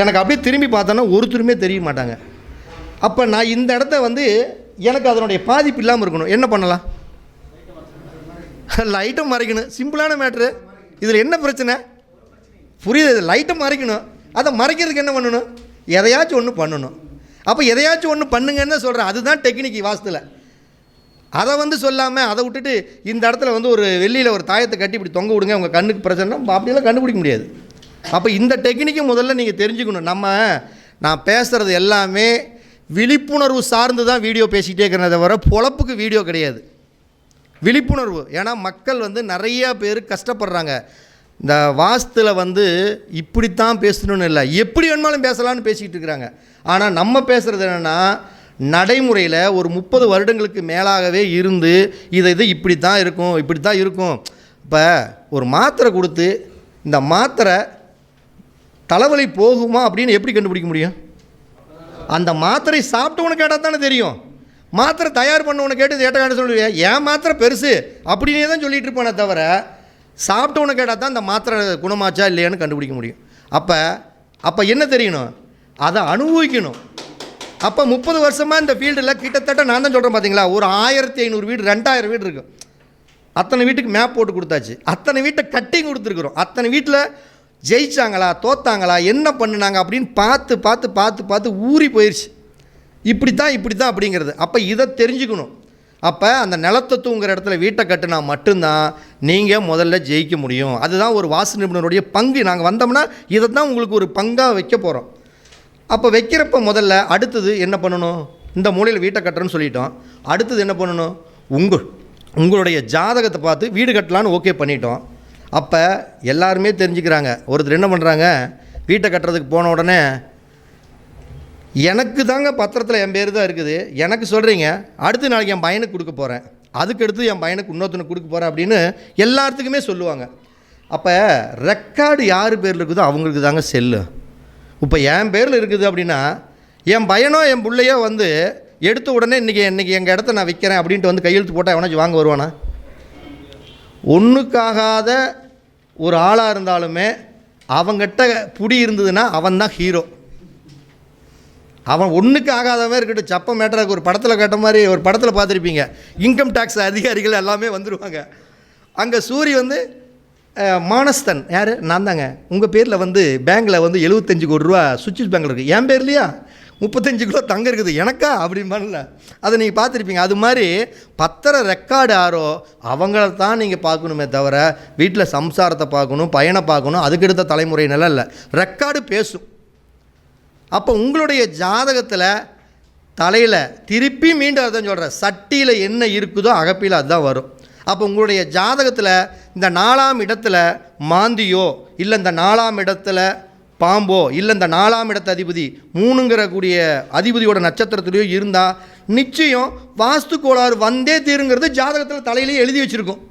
Speaker 1: எனக்கு அப்படியே திரும்பி பார்த்தோன்னா ஒருத்தருமே தெரிய மாட்டாங்க. அப்போ நான் இந்த இடத்த வந்து எனக்கு அதனுடைய பாதிப்பு இல்லாமல் இருக்கணும், என்ன பண்ணலாம்? லைட்டை மறைக்கணும். சிம்பிளான மேட்ரு. இதில் என்ன பிரச்சனை? புரியுது? லைட்டை மறைக்கணும். அதை மறைக்கிறதுக்கு என்ன பண்ணணும்? எதையாச்சும் ஒன்று பண்ணணும். அப்போ எதையாச்சும் ஒன்று பண்ணுங்கன்னு சொல்கிறேன். அதுதான் டெக்னிக் வாஸ்துல. அதை வந்து சொல்லாமல் அதை விட்டுட்டு இந்த இடத்துல வந்து ஒரு வெள்ளியில் ஒரு தாயத்தை கட்டி இப்படி தொங்க விடுங்க, உங்கள் கண்ணுக்கு பிரச்சனை, அப்படியெல்லாம் கண்டுபிடிக்க முடியாது. அப்போ இந்த டெக்னிக்கை முதல்ல நீங்கள் தெரிஞ்சுக்கணும். நான் பேசுகிறது எல்லாமே விழிப்புணர்வு சார்ந்து தான் வீடியோ பேசிக்கிட்டே இருக்கிறத தவிர பொழப்புக்கு வீடியோ கிடையாது. விழிப்புணர்வு. ஏன்னா மக்கள் வந்து நிறையா பேர் கஷ்டப்படுறாங்க. இந்த வாஸ்துல வந்து இப்படித்தான் பேசணும்னு இல்லை, எப்படி வேணுமாலும் பேசலான்னு பேசிக்கிட்டு இருக்கிறாங்க. ஆனால் நம்ம பேசுகிறது என்னென்னா, நடைமுறையில் ஒரு 30 வருடங்களுக்கு மேலாகவே இருந்து இது இப்படி தான் இருக்கும், இப்படி தான் இருக்கும். இப்போ ஒரு மாத்திரை கொடுத்து இந்த மாத்திரை தலைவலி போகுமா அப்படின்னு எப்படி கண்டுபிடிக்க முடியும்? அந்த மாத்திரை சாப்பிட்டவனு கேட்டால் தானே தெரியும். மாத்திரை தயார் பண்ணவனை கேட்டு இது ஏட்ட சொல்லுவேன், ஏன் மாத்திரை பெருசு அப்படின்னே தான் சொல்லிகிட்டு இருப்பானே தவிர சாப்பிட்டவனை கேட்டால் தான் அந்த மாத்திரை குணமாச்சா இல்லையான்னு கண்டுபிடிக்க முடியும். அப்போ என்ன தெரியணும்? அதை அனுபவிக்கணும். அப்போ 30 வருஷமாக இந்த ஃபீல்டில் கிட்டத்தட்ட நான் தான் சொல்கிறேன் பார்த்தீங்களா, ஒரு 1500 வீடு 2000 வீடு இருக்குது. அத்தனை வீட்டுக்கு மேப் போட்டு கொடுத்தாச்சு, அத்தனை வீட்டை கட்டிங் கொடுத்துருக்குறோம். அத்தனை வீட்டில் ஜெயிச்சாங்களா தோத்தாங்களா என்ன பண்ணினாங்க அப்படின்னு பார்த்து பார்த்து பார்த்து பார்த்து ஊறி போயிடுச்சு. இப்படி தான் அப்படிங்கிறது. அப்போ இதை தெரிஞ்சுக்கணும். அப்போ அந்த நிலத்தை தூங்குற இடத்துல வீட்டை கட்டினா மட்டும்தான் நீங்கள் முதல்ல ஜெயிக்க முடியும். அதுதான் ஒரு வாஸ்து நிபுணருடைய பங்கு. நாங்கள் வந்தோம்னா இதை தான் உங்களுக்கு ஒரு பங்காக வைக்க போகிறோம். அப்போ வைக்கிறப்ப முதல்ல அடுத்தது என்ன பண்ணணும்? இந்த மூலையில் வீட்டை கட்டுறேன்னு சொல்லிட்டோம். அடுத்தது என்ன பண்ணணும்? உங்களுடைய ஜாதகத்தை பார்த்து வீடு கட்டலான்னு ஓகே பண்ணிட்டோம். அப்போ எல்லாருமே தெரிஞ்சுக்கிறாங்க. ஒருத்தர் என்ன பண்ணுறாங்க, வீட்டை கட்டுறதுக்கு போன உடனே எனக்கு தாங்க பத்திரத்தில் என் பேர் தான் இருக்குது, எனக்கு சொல்கிறீங்க, அடுத்து நாளைக்கு என் பையனுக்கு கொடுக்க போகிறேன், அதுக்கடுத்து என் பையனுக்கு இன்னொருத்தனுக்கு கொடுக்க போகிறேன் அப்படின்னு எல்லாத்துக்குமே சொல்லுவாங்க. அப்போ ரெக்கார்டு யார் பேரில் இருக்குதோ அவங்களுக்கு தாங்க செல்லு. இப்போ என் பேரில் இருக்குது அப்படின்னா என் பையனோ என் பிள்ளையோ வந்து எடுத்த உடனே இன்றைக்கி எங்கள் இடத்த நான் விற்கிறேன் அப்படின்ட்டு வந்து கையெழுத்து போட்டால் எவனாச்சும் வாங்க வருவானா? ஒன்றுக்காகாத ஒரு ஆளாக இருந்தாலுமே அவங்ககிட்ட புடி இருந்ததுன்னா அவன் தான் ஹீரோ. அவன் ஒன்றுக்கு ஆகாதவன் இருக்கட்டும், சப்ப மேட்டராக ஒரு படத்தில் கேட்ட மாதிரி ஒரு படத்தில் பார்த்துருப்பீங்க, இன்கம் டேக்ஸ் அதிகாரிகள் எல்லாமே வந்துடுவாங்க. அங்கே சூரி வந்து மானஸ்தன் யார்? நான் தாங்க. உங்கள் பேரில் வந்து பேங்கில் வந்து 75 கோடி ரூபா சுவிட்ச் பேங்கில் இருக்குது, என் பேர்லையா 35 கிலோ தங்கம் இருக்குது எனக்கா அப்படின்பான்ல, அதை நீங்கள் பார்த்துருப்பீங்க. அது மாதிரி பத்திர ரெக்கார்டு யாரோ அவங்கள தான் நீங்கள் பார்க்கணுமே தவிர வீட்டில் சம்சாரத்தை பார்க்கணும், பையனை பார்க்கணும், அதுக்கடுத்த தலைமுறை நிலை இல்லை. ரெக்கார்டு பேசும். அப்போ உங்களுடைய ஜாதகத்தில் தலையில் திருப்பி மீண்டும் அதான் சொல்கிறேன், சட்டியில் என்ன இருக்குதோ அகப்பியில் அதுதான் வரும். அப்போ உங்களுடைய ஜாதகத்தில் இந்த 4ஆம் இடத்துல மாந்தியோ இல்லை இந்த 4ஆம் இடத்துல பாம்போ இல்லை இந்த 4ஆம் இடத்து அதிபதி 3ங்கிற கூடிய அதிபதியோட நட்சத்திரத்திலையோ இருந்தால் நிச்சயம் வாஸ்து கோளாறு வந்தே தீருங்கிறது ஜாதகத்தில் தலையிலேயே எழுதி வச்சுருக்கோம்.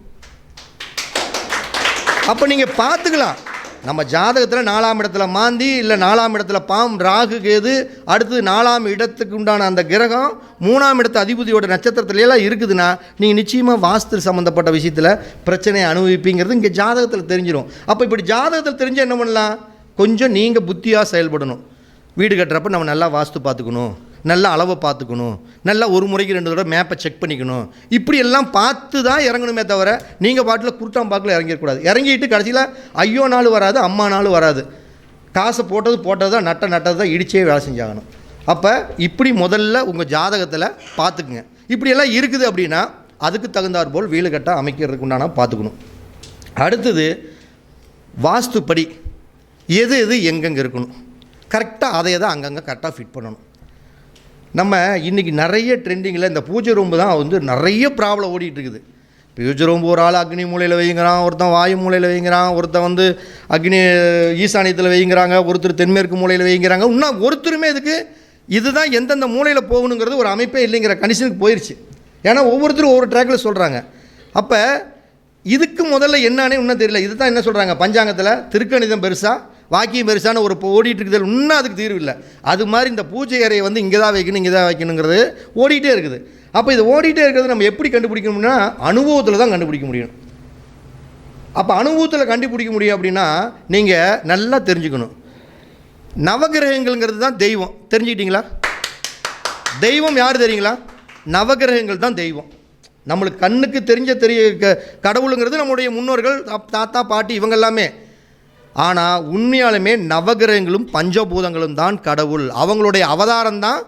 Speaker 1: அப்போ நீங்கள் பார்த்துக்கலாம், நம்ம ஜாதகத்தில் 4ஆம் இடத்துல மாந்தி இல்லை 4ஆம் இடத்துல ராகு கேது, அடுத்தது 4ஆம் இடத்துக்கு உண்டான அந்த கிரகம் 3ஆம் இடத்து அதிபதியோட நட்சத்திரத்துலாம் இருக்குதுன்னா நீங்கள் நிச்சயமாக வாஸ்து சம்மந்தப்பட்ட விஷயத்தில் பிரச்சனையை அனுபவிப்பீங்கிறது இங்கே ஜாதகத்தில் தெரிஞ்சிடும். அப்போ இப்படி ஜாதகத்தில் தெரிஞ்சு என்ன பண்ணலாம்? கொஞ்சம் நீங்கள் புத்தியாக செயல்படணும். வீடு கட்டுறப்ப நம்ம நல்லா வாஸ்து பார்த்துக்கணும், நல்ல அளவை பார்த்துக்கணும், நல்லா ஒரு முறைக்கு 2 தடவை மேப்பை செக் பண்ணிக்கணும், இப்படி எல்லாம் பார்த்து தான் இறங்கணுமே தவிர நீங்கள் பாட்டில் குருட்டாம்பாக்கில் இறங்கிடக்கூடாது. இறங்கிட்டு கடைசியில் ஐயோ நாள் வராது, அம்மா நாள் வராது. காசை போட்டது தான், நட்டது தான், இடிச்சே வேலை செஞ்சாகணும். அப்போ இப்படி முதல்ல உங்கள் ஜாதகத்தில் பார்த்துக்குங்க. இப்படியெல்லாம் இருக்குது அப்படின்னா அதுக்கு தகுந்தாற் போல் வீடு கட்ட அமைக்கிறதுக்கு உண்டான பார்த்துக்கணும். அடுத்தது வாஸ்துப்படி எது எங்கெங்கே இருக்கணும், கரெக்டாக அதை தான் அங்கங்கே கரெக்டாக ஃபிட் பண்ணணும். நம்ம இன்றைக்கி நிறைய ட்ரெண்டிங்கில் இந்த பூஜை ரூம்பு தான் வந்து நிறைய ப்ராப்ளம் ஓடிட்டுருக்குது. பூஜை ரூம்பு ஒரு ஆள் அக்னி மூலையில் வைங்கிறான், ஒருத்தன் வாயு மூலையில் வைங்கிறான், ஒருத்தன் வந்து அக்னி ஈசானியத்தில் வைங்கிறாங்க, ஒருத்தர் தென்மேற்கு மூலையில் வைங்கிறாங்க. இன்னும் ஒருத்தருமே இதுதான் எந்தெந்த மூலையில் போகணுங்கிறது ஒரு அமைப்பே இல்லைங்கிற கண்டிஷனுக்கு போயிடுச்சு. ஏன்னா ஒவ்வொருத்தரும் ஒவ்வொரு ட்ராக்கில் சொல்கிறாங்க. அப்போ இதுக்கு முதல்ல என்னன்னு இன்னும் தெரியல. இது தான் என்ன சொல்கிறாங்க பஞ்சாங்கத்தில், திருக்கணிதம் பெருசா வாக்கியம் பெருசான்னு ஒரு ஓடிட்டு இருக்குது. இன்னும் அதுக்கு தீர்வு இல்லை. அது மாதிரி இந்த பூஜை அறையை வந்து இங்கே தான் வைக்கணும், இங்கே தான் வைக்கணுங்கிறது ஓடிட்டே இருக்குது. அப்போ இது ஓடிட்டே இருக்கிறது நம்ம எப்படி கண்டுபிடிக்கணும்னா அனுபவத்தில் தான் கண்டுபிடிக்க முடியும். அப்போ அனுபவத்தில் கண்டுபிடிக்க முடியும் அப்படின்னா நீங்கள் நல்லா தெரிஞ்சுக்கணும். நவகிரகங்கள்ங்கிறது தான் தெய்வம். தெரிஞ்சுக்கிட்டீங்களா? தெய்வம் யார் தெரியுங்களா? நவகிரகங்கள் தான் தெய்வம். நம்மளுக்கு கண்ணுக்கு தெரிய கடவுளுங்கிறது நம்முடைய முன்னோர்கள், தாத்தா பாட்டி இவங்க எல்லாமே. ஆனால் உண்மையாலுமே நவகிரகங்களும் பஞ்சபூதங்களும் தான் கடவுள். அவங்களுடைய அவதாரம் தான்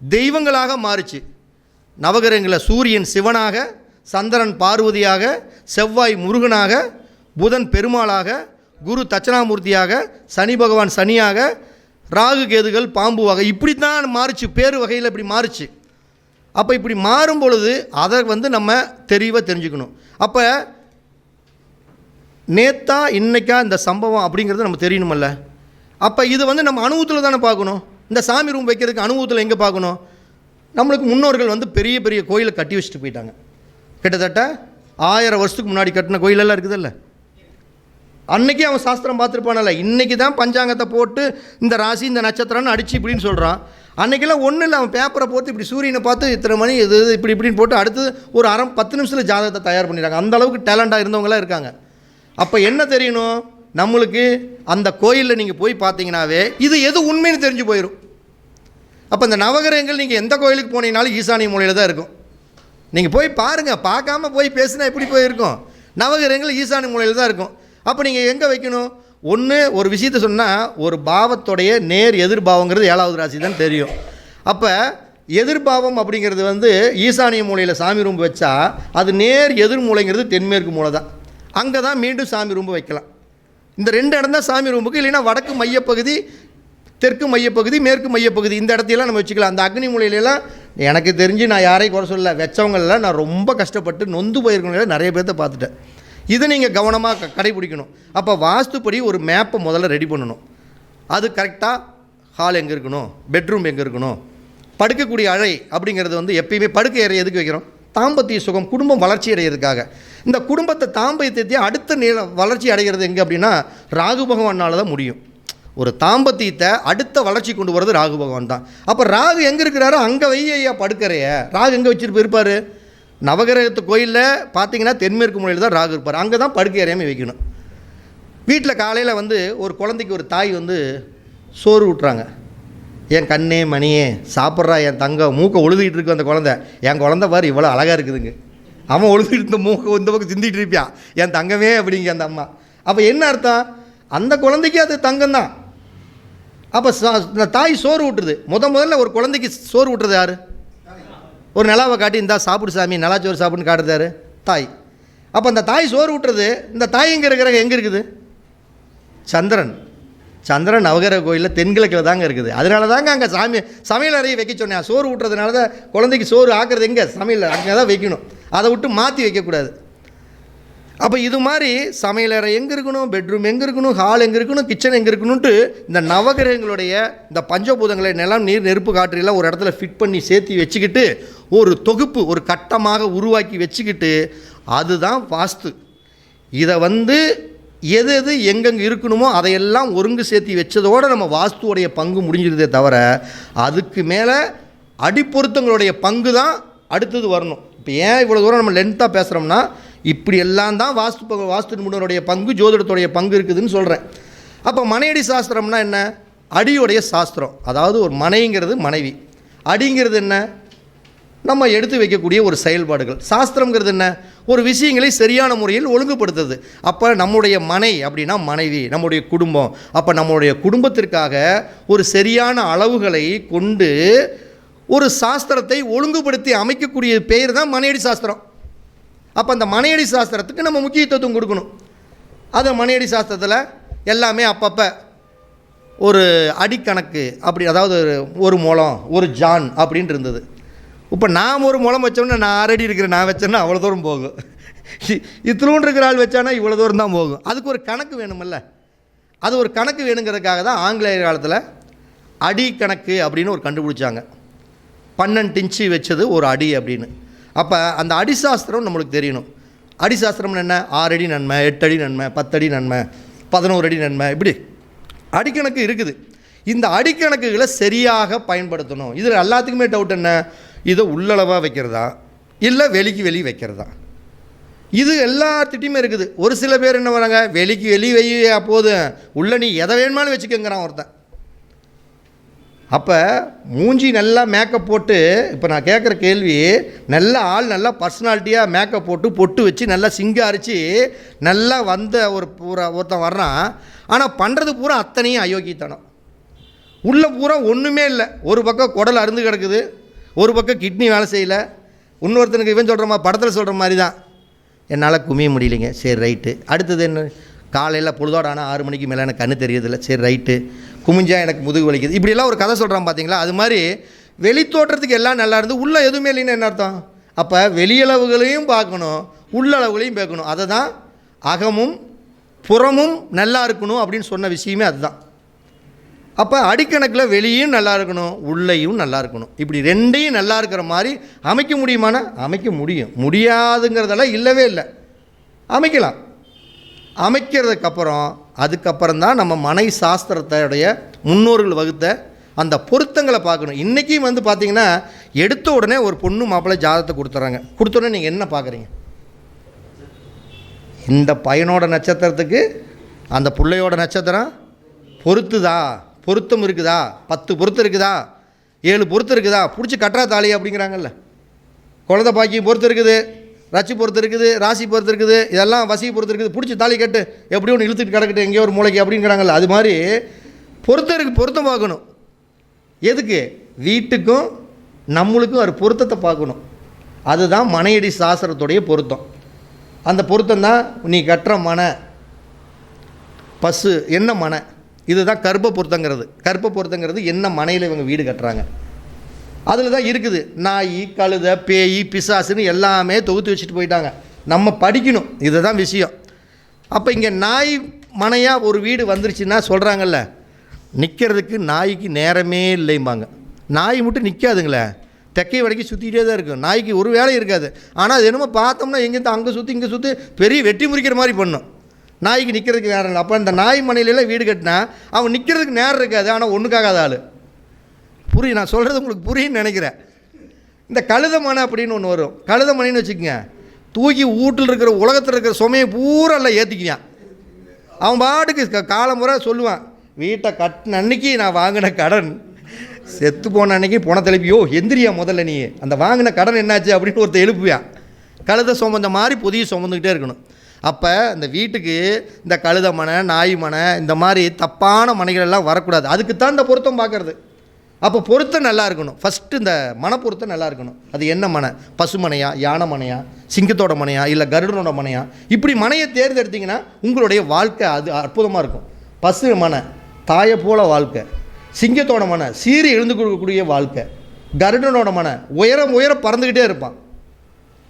Speaker 1: தெய்வங்களாக மாறுச்சு. நவகிரகங்களில் சூரியன் சிவனாக, சந்திரன் பார்வதியாக, செவ்வாய் முருகனாக, புதன் பெருமாளாக, குரு தட்சணாமூர்த்தியாக, சனி பகவான் சனியாக, ராகு கேதுகள் பாம்புவாக, இப்படி தான் மாறுச்சு. பேரு வகையில் இப்படி மாறுச்சு. அப்போ இப்படி மாறும் பொழுது அதை வந்து நம்ம தெளிவாக தெரிஞ்சுக்கணும். அப்போ நேத்தா இன்னைக்கா இந்த சம்பவம் அப்படிங்கிறது நம்ம தெரியணுமல்ல. அப்போ இது வந்து நம்ம அனுபவத்தில் தானே பார்க்கணும். இந்த சாமி ரூம் வைக்கிறதுக்கு அனுபவத்தில் எங்கே பார்க்கணும்? நம்மளுக்கு முன்னோர்கள் வந்து பெரிய பெரிய கோயிலை கட்டி வச்சுட்டு போயிட்டாங்க. கிட்டத்தட்ட 1000 வருஷத்துக்கு முன்னாடி கட்டின கோயிலெல்லாம் இருக்குதுல்ல. அன்றைக்கி அவன் சாஸ்திரம் பார்த்துருப்பானல்ல. இன்றைக்கி தான் பஞ்சாங்கத்தை போட்டு இந்த ராசி இந்த நட்சத்திரம்னு அடிச்சு இப்படின்னு சொல்கிறான். அன்றைக்கெல்லாம் ஒன்றும் இல்லை, அவன் பேப்பரை போட்டு இப்படி சூரியனை பார்த்து இத்தனை மணி இது இப்படின்னு போட்டு அடுத்து ஒரு 10 நிமிஷத்தில் ஜாதகத்தை தயார் பண்ணிடுறாங்க. அந்தளவுக்கு டேலண்டாக இருந்தவங்களாம் இருக்காங்க. அப்போ என்ன தெரியணும் நம்மளுக்கு? அந்த கோயிலில் நீங்கள் போய் பார்த்தீங்கன்னாவே இது எது உண்மைன்னு தெரிஞ்சு போயிடும். அப்போ இந்த நவகிரகங்கள் நீங்கள் எந்த கோயிலுக்கு போனீங்கனாலும் ஈசானிய மூலையில் தான் இருக்கும். நீங்கள் போய் பாருங்கள், பார்க்காம போய் பேசுனா எப்படி போயிருக்கும்? நவகிரகங்கள் ஈசானிய மூலையில் தான் இருக்கும். அப்போ நீங்கள் எங்கே வைக்கணும்? ஒன்று ஒரு விஷயத்தை சொன்னால் ஒரு பாவத்துடைய நேர் எதிர்பாவங்கிறது 7வது ராசி தான் தெரியும். அப்போ எதிர்பாவம் அப்படிங்கிறது வந்து ஈசானிய மூலையில் சாமி ரூம்பு வச்சா அது நேர் எதிர் மூலைங்கிறது தென்மேற்கு மூலை தான். அங்கே தான் மீண்டும் சாமி ரூம்பு வைக்கலாம். இந்த 2 இடம் தான் சாமி ரூம்புக்கு. இல்லைன்னா வடக்கு மையப்பகுதி, தெற்கு மையப்பகுதி, மேற்கு மையப்பகுதி, இந்த இடத்தையெல்லாம் நம்ம வச்சுக்கலாம். அந்த அக்னி மூலையிலலாம் எனக்கு தெரிஞ்சு நான் யாரையும் குறை சொல்ல, வச்சவங்களெல்லாம் நான் ரொம்ப கஷ்டப்பட்டு நொந்து போயிருக்கவங்கள நிறைய பேர்த்த பார்த்துட்டேன். இதை நீங்கள் கவனமாக கடைபிடிக்கணும். அப்போ வாஸ்துப்படி ஒரு மேப்பை முதல்ல ரெடி பண்ணணும். அது கரெக்டாக ஹால் எங்கே இருக்கணும், பெட்ரூம் எங்கே இருக்கணும், படுக்கக்கூடிய அறை அப்படிங்கிறது வந்து எப்பயுமே படுக்கை அறை எதுக்கு வைக்கிறோம்? தாம்பத்திய சுகம், குடும்பம் வளர்ச்சி அடைகிறதுக்காக. இந்த குடும்பத்தை தாம்பத்தியத்தை அடுத்த வளர்ச்சி அடைகிறது எங்கே அப்படின்னா ராகு பகவானால் தான் முடியும். ஒரு தாம்பத்தியத்தை அடுத்த வளர்ச்சி கொண்டு வரது ராகு பகவான் தான். அப்போ ராகு எங்கே இருக்கிறாரோ அங்கே வையா படுக்கறைய. ராகு எங்கே வச்சுட்டு இருப்பார்? நவகிரகத்து கோயிலில் பார்த்தீங்கன்னா தென்மேற்கு மூலையில் தான் ராகு இருப்பார். அங்கே தான் படுக்கை அறையாமல் வைக்கணும். வீட்டில் காலையில் வந்து ஒரு குழந்தைக்கு ஒரு தாய் வந்து சோறு விட்டுறாங்க. என் கண்ணே மணியே சாப்பிட்றா என் தங்க, மூக்கை ஒழுதுகிட்டு இருக்கு அந்த குழந்தை. என் குழந்தை பாரு இவ்வளோ அழகாக இருக்குதுங்க. அவன் ஒழுதுகிட்டு இருந்த மூக்கை இந்த பக்கம் சிந்திட்டு இருப்பியான், என் தங்கமே அப்படிங்க அந்த அம்மா. அப்போ என்ன அர்த்தம்? அந்த குழந்தைக்கு அது தங்கம்தான். அப்போ தாய் சோறு விட்டுருது. முதல்ல ஒரு குழந்தைக்கு சோறு விட்டுறது யார்? ஒரு நிலாவை காட்டி இந்தா சாப்பிடு சாமி, நலாச்சோறு சாப்பிடுன்னு காட்டுறாரு தாய். அப்போ அந்த தாய் சோறு விட்டுறது. இந்த தாய் எங்கே இருக்கிற எங்கே இருக்குது? சந்திரன். சந்திரன் நவகிரக கோயிலில் தென்கிழக்கில் தாங்க இருக்குது. அதனால தாங்க அங்கே சமையல் அறையை வைக்க சொன்னேன். சோறு விட்டுறதுனால தான் குழந்தைக்கு சோறு ஆக்குறது எங்கே? சமையல் அங்கே தான் வைக்கணும். அதை விட்டு மாற்றி வைக்கக்கூடாது. அப்போ இது மாதிரி சமையலறை எங்கே இருக்கணும், பெட்ரூம் எங்கே இருக்கணும், ஹால் எங்கே இருக்கணும், கிச்சன் எங்கே இருக்கணும்ட்டு இந்த நவகிரகங்களுடைய இந்த பஞ்சபூதங்களை நிலம் நீர் நெருப்பு காற்றெல்லாம் ஒரு இடத்துல ஃபிட் பண்ணி சேர்த்து வச்சுக்கிட்டு ஒரு தொகுப்பு ஒரு கட்டமாக உருவாக்கி வச்சுக்கிட்டு அதுதான் வாஸ்து. இதை வந்து எது எது எங்கெங்கே இருக்கணுமோ அதையெல்லாம் ஒருங்கு சேர்த்து வச்சதோடு நம்ம வாஸ்துவோடைய பங்கு முடிஞ்சிருதே தவிர அதுக்கு மேலே அடிப்பொருத்தங்களுடைய பங்கு தான் அடுத்தது வரணும். இப்போ ஏன் இவ்வளோ தூரம் நம்ம லென்த்தாக பேசுகிறோம்னா இப்படி எல்லாம் தான் வாஸ்து நிபுணருடைய பங்கு, ஜோதிடத்துடைய பங்கு இருக்குதுன்னு சொல்கிறேன். அப்போ மனையடி சாஸ்திரம்னா என்ன? அடியுடைய சாஸ்திரம். அதாவது ஒரு மனைங்கிறது மனைவி, அடிங்கிறது என்ன? நம்ம எடுத்து வைக்கக்கூடிய ஒரு செயல்பாடுகள். சாஸ்திரங்கிறது என்ன? ஒரு விஷயங்களை சரியான முறையில் ஒழுங்குபடுத்துது. அப்போ நம்முடைய மனை அப்படின்னா மனைவி, நம்முடைய குடும்பம். அப்போ நம்முடைய குடும்பத்திற்காக ஒரு சரியான அளவுகளை கொண்டு ஒரு சாஸ்திரத்தை ஒழுங்குபடுத்தி அமைக்கக்கூடிய பெயர் தான் மனையடி சாஸ்திரம். அப்போ அந்த மனையடி சாஸ்திரத்துக்கு நம்ம முக்கியத்துவம் கொடுக்கணும். அது மனையடி சாஸ்திரத்தில் எல்லாமே அப்பப்போ ஒரு அடிக்கணக்கு அப்படி, அதாவது ஒரு முழம் ஒரு ஜான் அப்படின்ட்டு இருந்தது. இப்போ நான் ஒரு முழம் வச்சோன்னா நான் 6 அடி இருக்கிற நான் வச்சேன்னா அவ்வளோ தூரம் போகும். இத்திலூன் இருக்கிற ஆள் வச்சானா இவ்வளோ தூரம் தான் போகும். அதுக்கு ஒரு கணக்கு வேணுமில்ல. அது ஒரு கணக்கு வேணுங்கிறதுக்காக தான் ஆங்கிலேயர் காலத்தில் அடி கணக்கு அப்படின்னு ஒரு கண்டுபிடிச்சாங்க. 12 இன்ச்சு வச்சது ஒரு அடி அப்படின்னு. அப்போ அந்த அடிசாஸ்திரம் நம்மளுக்கு தெரியணும். அடிசாஸ்திரம்னு என்ன? 6 அடி நன்மை, 8 அடி நன்மை, 10 அடி நன்மை, 11 அடி நன்மை, இப்படி அடிக்கணக்கு இருக்குது. இந்த அடிக்கணக்குகளை சரியாக பயன்படுத்தணும். இதில் எல்லாத்துக்குமே டவுட் என்ன? இதை உள்ளளவாக வைக்கிறதா இல்லை வெளிக்கு வெளி வைக்கிறதா? இது எல்லாத்திட்டையுமே இருக்குது. ஒரு சில பேர் என்ன வராங்க, வெளிக்கு வெளி வை அப்போது உள்ள நீ எதை வேணுமானு வச்சுக்கங்கிறான் ஒருத்தன். அப்போ மூஞ்சி நல்லா மேக்கப் போட்டு, இப்போ நான் கேட்குற கேள்வி, நல்ல ஆள் நல்லா பர்சனாலிட்டியாக மேக்கப் போட்டு பொட்டு வச்சு நல்லா சிங்காரிச்சு நல்லா வந்த ஒருத்தன் வர்றான். ஆனால் பண்ணுறது பூரா அத்தனையும் அயோக்கியத்தனம். உள்ள பூரா ஒன்றுமே இல்லை. ஒரு பக்கம் குடல் அருந்து கிடக்குது, ஒரு பக்கம் கிட்னி வேலை செய்யலை. இன்னொருத்தனுக்கு இவன் சொல்கிற மாதிரி படத்தில் சொல்கிற மாதிரி தான், என்னால் குமிய முடியலைங்க, சரி ரைட்டு. அடுத்தது என்ன? காலையில் பொழுதோட ஆனால் 6 மணிக்கு மேலே எனக்கு கண்ணு தெரியறதில்ல, சரி ரைட்டு. குமிஞ்சா எனக்கு முதுகு வலிக்குது. இப்படியெல்லாம் ஒரு கதை சொல்கிறான் பார்த்தீங்களா? அது மாதிரி வெளித்தோற்றத்துக்கு எல்லாம் நல்லா இருந்து உள்ளே எதுவுமே இல்லைன்னு என்ன அர்த்தம்? அப்போ வெளியளவுகளையும் பார்க்கணும், உள்ளளவுகளையும் பார்க்கணும். அதை தான் அகமும் புறமும் நல்லா இருக்கணும் அப்படின்னு சொன்ன விஷயமே அதுதான். அப்போ அடிக்கணக்கில் வெளியும் நல்லா இருக்கணும், உள்ளேயும் நல்லா இருக்கணும். இப்படி ரெண்டையும் நல்லா இருக்கிற மாதிரி அமைக்க முடியுமானா அமைக்க முடியும். முடியாதுங்கிறதெல்லாம் இல்லவே இல்லை, அமைக்கலாம். அதுக்கப்புறம் தான் நம்ம மனை சாஸ்திரத்தையுடைய முன்னோர்கள் வகுத்த அந்த பொருத்தங்களை பார்க்கணும். இன்றைக்கும் வந்து பார்த்திங்கன்னா எடுத்த உடனே ஒரு பொண்ணு மாப்பிள்ளை ஜாதகத்தை கொடுத்துட்றாங்க. கொடுத்தோடனே நீங்கள் என்ன பார்க்குறீங்க? இந்த பையனோட நட்சத்திரத்துக்கு அந்த பிள்ளையோட நட்சத்திரம் பொருத்துதா? பொருத்தம் இருக்குதா? 10 பொருத்தம் இருக்குதா? 7 பொருத்தம் இருக்குதா? பிடிச்சி கட்டுறா தாலி அப்படிங்கிறாங்கல்ல. குழந்தை பாக்கியம் பொறுத்து இருக்குது, ரச்சி பொறுத்து இருக்குது, ராசி பொறுத்து இருக்குது, இதெல்லாம் வசி பொறுத்து இருக்குது. பிடிச்சி தாலி கட்டு, எப்படி ஒன்று இழுத்துட்டு கிடக்கட்டு எங்கேயோ ஒரு மூளைக்கு அப்படிங்கிறாங்கல்ல. அது மாதிரி பொருத்தம் இருக்குது. பொருத்தம் பார்க்கணும். எதுக்கு? வீட்டுக்கும் நம்மளுக்கும் ஒரு பொருத்தத்தை பார்க்கணும். அதுதான் மனையடி சாஸ்திரத்துடைய பொருத்தம். அந்த பொருத்தம் தான் நீ கட்டுற மனை பசு என்ன மனை, இதுதான் கர்ப்ப பொருத்தங்கிறது. கர்ப்ப பொருத்தங்கிறது என்ன மனையில் இவங்க வீடு கட்டுறாங்க அதில் தான் இருக்குது. நாய், கழுதை, பேய், பிசாசுன்னு எல்லாமே தொகுத்து வச்சுட்டு போயிட்டாங்க. நம்ம படிக்கணும், இதுதான் விஷயம். அப்போ இங்கே நாய் மனையாக ஒரு வீடு வந்துருச்சுன்னா சொல்கிறாங்கல்ல, நிற்கிறதுக்கு நாய்க்கு நேரமே இல்லைம்பாங்க. நாய் மட்டும் நிற்காதுங்களே, தெக்கை வரைக்கும் சுற்றிக்கிட்டே தான் இருக்கும். நாய்க்கு ஒரு வேலை இருக்காது. ஆனால் அது என்னமோ பார்த்தோம்னா எங்கேருந்து அங்கே சுற்றி இங்கே சுற்றி பெரிய வெட்டி முறிக்கிற மாதிரி பண்ணும். நாய்க்கு நிற்கிறதுக்கு நேரம் இல்லை. அப்போ இந்த நாய் மனையிலெல்லாம் வீடு கட்டினா அவன் நிற்கிறதுக்கு நேரம் இருக்காது. ஆனால் ஒன்றுக்காகாத ஆள். புரியும், நான் சொல்கிறது உங்களுக்கு புரியுன்னு நினைக்கிறேன். இந்த கழுத மனை அப்படின்னு ஒன்று வரும். கழுத மனைன்னு வச்சுக்கோங்க, தூக்கி வீட்டில் இருக்கிற உலகத்தில் இருக்கிற சுமையை பூரா எல்லாம் ஏற்றிக்குவான். அவன் பாட்டுக்கு காலமுறை சொல்லுவான், வீட்டை கட்டின அன்னைக்கு நான் வாங்கின கடன், செத்து போன அன்னைக்கு பணம் தெளிப்பியோ எந்திரியா முதல்ல நீ அந்த வாங்கின கடன் என்னாச்சு அப்படின்னு ஒருத்தர் எழுப்புவான். கழுத சுமந்த மாதிரி புதிய சுமந்துக்கிட்டே இருக்கணும். அப்போ இந்த வீட்டுக்கு இந்த கழுத மனை, நாய் மனை, இந்த மாதிரி தப்பான மனைகள் எல்லாம் வரக்கூடாது. அதுக்குத்தான் இந்த பொருத்தம் பார்க்குறது. அப்போ பொருத்தம் நல்லா இருக்கணும். ஃபஸ்ட்டு இந்த மனப்பொருத்தம் நல்லா இருக்கணும். அது என்ன மனை? பசு மனையா, யானை மனையா, சிங்கத்தோட மனையா, இல்லை கருடனோட மனையா? இப்படி மனையை தேர்ந்தெடுத்திங்கன்னா உங்களுடைய வாழ்க்கை அது அற்புதமாக இருக்கும். பசு மனை தாயை போல வாழ்க்கை, சிங்கத்தோட மனை சீறி எழுந்து கொடுக்கக்கூடிய வாழ்க்கை, கருடனோட மனை உயரம் உயரம் பறந்துக்கிட்டே இருப்பான்.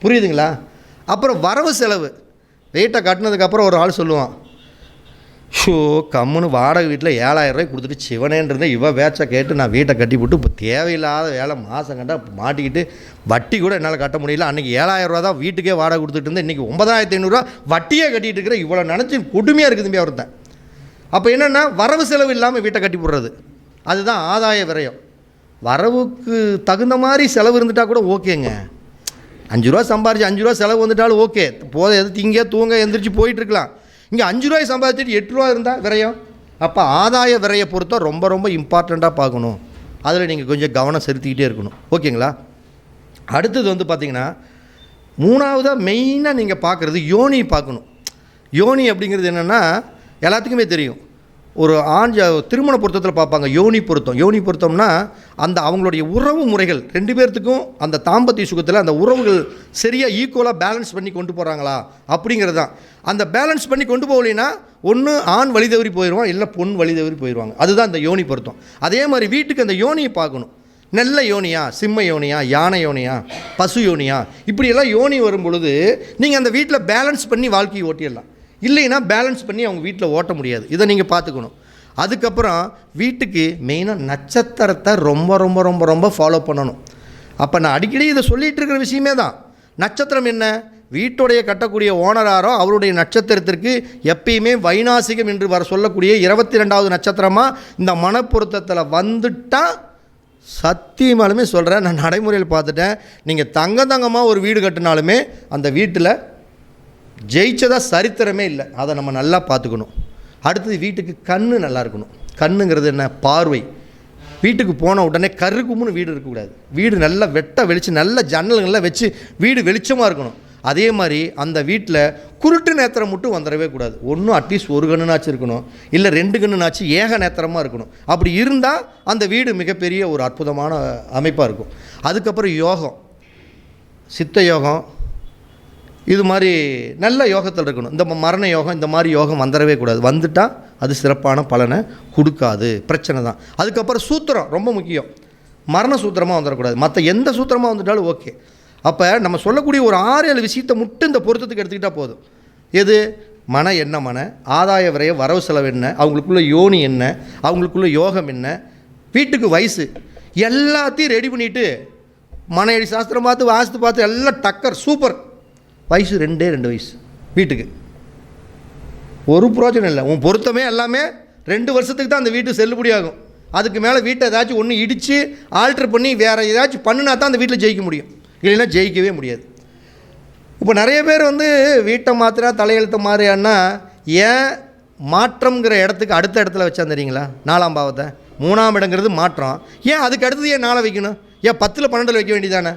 Speaker 1: புரியுதுங்களா? அப்புறம் வரவு செலவு வீட்டை கட்டினதுக்கப்புறம் ஒரு ஆள் சொல்லுவான், ஷோ கம்முன்னு வாடகை வீட்டில் 7,000 ரூபாய் கொடுத்துட்டு சிவனேன்றதை இவ வேச்சை கேட்டு நான் வீட்டை கட்டி போட்டு இப்போ தேவையில்லாத வேலை மாதம் கண்டா மாட்டிக்கிட்டு வட்டி கூட என்னால் கட்ட முடியல. அன்றைக்கி 7,000 ரூபா தான் வீட்டுக்கே வாடகை கொடுத்துட்டு இருந்தேன், இன்றைக்கி 9,500 வட்டியே கட்டிகிட்டு இருக்கிற இவ்வளோ நினச்சி கொடுமையாக இருக்குது தம்பி ஒருத்தன். அப்போ என்னென்னா வரவு செலவு இல்லாமல் வீட்டை கட்டி போடுறது, அதுதான் ஆதாய விரயம். வரவுக்கு தகுந்த மாதிரி செலவு இருந்துட்டால் கூட ஓகேங்க. 5 ரூபா சம்பாரிச்சு 5 ரூபா செலவு வந்துட்டாலும் ஓகே, போத எது திங்க தூங்க எந்திரிச்சு போயிட்டுருக்கலாம். இங்கே 5 ரூபாய் சம்பாதிச்சுட்டு 8 ரூபா இருந்தால் விரயம். அப்போ ஆதாய விரையை பொறுத்தா ரொம்ப ரொம்ப இம்பார்ட்டண்ட்டாக பார்க்கணும். அதில் நீங்கள் கொஞ்சம் கவனம் செலுத்திக்கிட்டே இருக்கணும். ஓகேங்களா? அடுத்தது வந்து பார்த்திங்கன்னா, மூணாவதாக மெயினாக நீங்கள் பார்க்குறது யோனி பார்க்கணும். யோனி அப்படிங்கிறது என்னென்னா எல்லாத்துக்குமே தெரியும். ஒரு திருமண பொருத்தத்தில் பார்ப்பாங்க யோனி பொருத்தம். யோனி பொருத்தம்னா அந்த அவங்களுடைய உறவு முறைகள் 2 பேர்த்துக்கும் அந்த தாம்பத்திய சுகத்தில் அந்த உறவுகள் சரியாக ஈக்குவலாக பேலன்ஸ் பண்ணி கொண்டு போகிறாங்களா அப்படிங்கிறது தான். அந்த பேலன்ஸ் பண்ணி கொண்டு போகலைன்னா ஒன்று ஆண் வழி தவறி போயிடுவான், இல்லை பொன் வழி தவறி போயிடுவாங்க. அதுதான் இந்த யோனி பொருத்தம். அதே மாதிரி வீட்டுக்கு அந்த யோனியை பார்க்கணும். நல்ல யோனியா, சிம்ம யோனியா, யானை யோனியா, பசு யோனியா, இப்படியெல்லாம் யோனி வரும் பொழுது நீங்கள் அந்த வீட்டில் பேலன்ஸ் பண்ணி வாழ்க்கையை ஓட்டிடலாம். இல்லைன்னா பேலன்ஸ் பண்ணி அவங்க வீட்டில் ஓட்ட முடியாது. இதை நீங்கள் பார்த்துக்கணும். அதுக்கப்புறம் வீட்டுக்கு மெயினாக நட்சத்திரத்தை ரொம்ப ரொம்ப ரொம்ப ரொம்ப ஃபாலோ பண்ணணும். அப்போ நான் அடிக்கடி இதை சொல்லிகிட்டு இருக்கிற விஷயமே தான். நட்சத்திரம் என்ன? வீட்டுடைய கட்டக்கூடிய ஓனராரோ அவருடைய நட்சத்திரத்திற்கு எப்பயுமே வைநாசிகம் என்று வர சொல்லக்கூடிய 22வது நட்சத்திரமாக இந்த மனப்பொருத்தத்தில் வந்துட்டால் சத்தியமாலுமே சொல்கிறேன், நான் நடைமுறையில் பார்த்துட்டேன், நீங்கள் தங்கமாக ஒரு வீடு கட்டினாலுமே அந்த வீட்டில் ஜெயிச்சதாக சரித்திரமே இல்லை. அதை நம்ம நல்லா பார்த்துக்கணும். அடுத்தது வீட்டுக்கு கண் நல்லா இருக்கணும். கண்ணுங்கிறது என்ன? பார்வை. வீட்டுக்கு போன உடனே கருக்கும்னு வீடு இருக்கக்கூடாது. வீடு நல்லா வெளிச்சம், நல்ல ஜன்னல்கள்லாம் வச்சு வீடு வெளிச்சமாக இருக்கணும். அதே மாதிரி அந்த வீட்டில் குருட்டு நேத்திரம் மட்டும் வந்துடவே கூடாது. ஒன்றும் அட்லீஸ்ட் ஒரு கண்ணுனாச்சும் இருக்கணும், இல்லை 2 கண்ணுனாச்சும் ஏக நேத்திரமாக இருக்கணும். அப்படி இருந்தால் அந்த வீடு மிகப்பெரிய ஒரு அற்புதமான அமைப்பாக இருக்கும். அதுக்கப்புறம் யோகம், சித்த யோகம், இது மாதிரி நல்ல யோகத்தில் இருக்கணும். இந்த மரண யோகம், இந்த மாதிரி யோகம் வந்துடவே கூடாது. வந்துட்டால் அது சிறப்பான பலனை கொடுக்காது, பிரச்சனை தான். அதுக்கப்புறம் சூத்திரம் ரொம்ப முக்கியம். மரண சூத்திரமாக வந்துடக்கூடாது. மற்ற எந்த சூத்திரமாக வந்துட்டாலும் ஓகே. அப்போ நம்ம சொல்லக்கூடிய ஒரு 6-7 விஷயத்தை மட்டும் இந்த பொருத்தத்துக்கு எடுத்துக்கிட்டால் போதும். எது? மன என்ன, மன ஆதாய விரைய வரவு செலவு என்ன, அவங்களுக்குள்ள யோனி என்ன, அவங்களுக்குள்ள யோகம் என்ன, வீட்டுக்கு வயசு, எல்லாத்தையும் ரெடி பண்ணிவிட்டு மனையடி சாஸ்திரம் பார்த்து வாஸ்து பார்த்து எல்லாம் டக்கர் சூப்பர். வயசு 2 வயசு வீட்டுக்கு ஒரு பிரோஜனம் இல்லை. உன் பொருத்தமே எல்லாமே 2 வருஷத்துக்கு தான் அந்த வீட்டு செல்லுபடியாகும். அதுக்கு மேலே வீட்டை ஏதாச்சும் ஒன்று இடித்து ஆல்ட்ரு பண்ணி வேறு ஏதாச்சும் பண்ணினா தான் அந்த வீட்டில் ஜெயிக்க முடியும், இல்லைன்னா ஜெயிக்கவே முடியாது. இப்போ நிறைய பேர் வந்து வீட்டை மாத்திரா தலையெழுத்த மாறியான்னா ஏன் மாற்றம்ங்கிற இடத்துக்கு அடுத்த இடத்துல வச்சா தெரியுங்களா? 4ஆம் பாவத்தை 3ஆம் இடங்கிறது மாற்றம். ஏன் அதுக்கு அடுத்தது ஏன் 4 வைக்கணும்? ஏன் 10ல் 12ல் வைக்க வேண்டியதானே?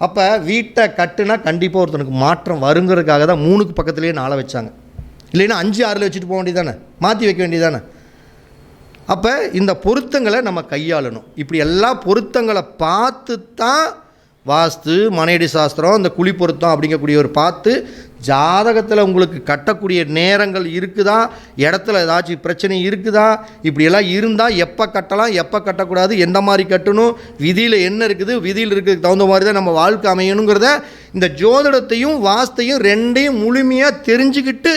Speaker 1: அப்போ வீட்டை கட்டுனா கண்டிப்பாக ஒருத்தனுக்கு மாற்றம் வருங்கிறதுக்காக தான் 3க்கு பக்கத்துலேயே 4 வச்சாங்க. இல்லைன்னா 5, 6ல் வச்சுட்டு போக வேண்டியதானே, மாற்றி வைக்க வேண்டியதானே. அப்போ இந்த பொருத்தங்களை நம்ம கையாளணும். இப்படி எல்லா பொருத்தங்களை பார்த்து தான் வாஸ்து, மனையடி சாஸ்திரம், இந்த குழி பொருத்தம் அப்படிங்கக்கூடிய ஒரு பார்த்து ஜாதகத்தில் உங்களுக்கு கட்டக்கூடிய நேரங்கள் இருக்குதா, இடத்துல ஏதாச்சும் பிரச்சனை இருக்குதா, இப்படியெல்லாம் இருந்தால் எப்போ கட்டலாம், எப்போ கட்டக்கூடாது, எந்த மாதிரி கட்டணும், விதியில் என்ன இருக்குது, விதியில் இருக்கிறதுக்கு தகுந்த மாதிரி தான் நம்ம வாழ்க்கை அமையணுங்கிறத இந்த ஜோதிடத்தையும் வாஸ்தையும் 2ஐயும் முழுமையாக தெரிஞ்சுக்கிட்டு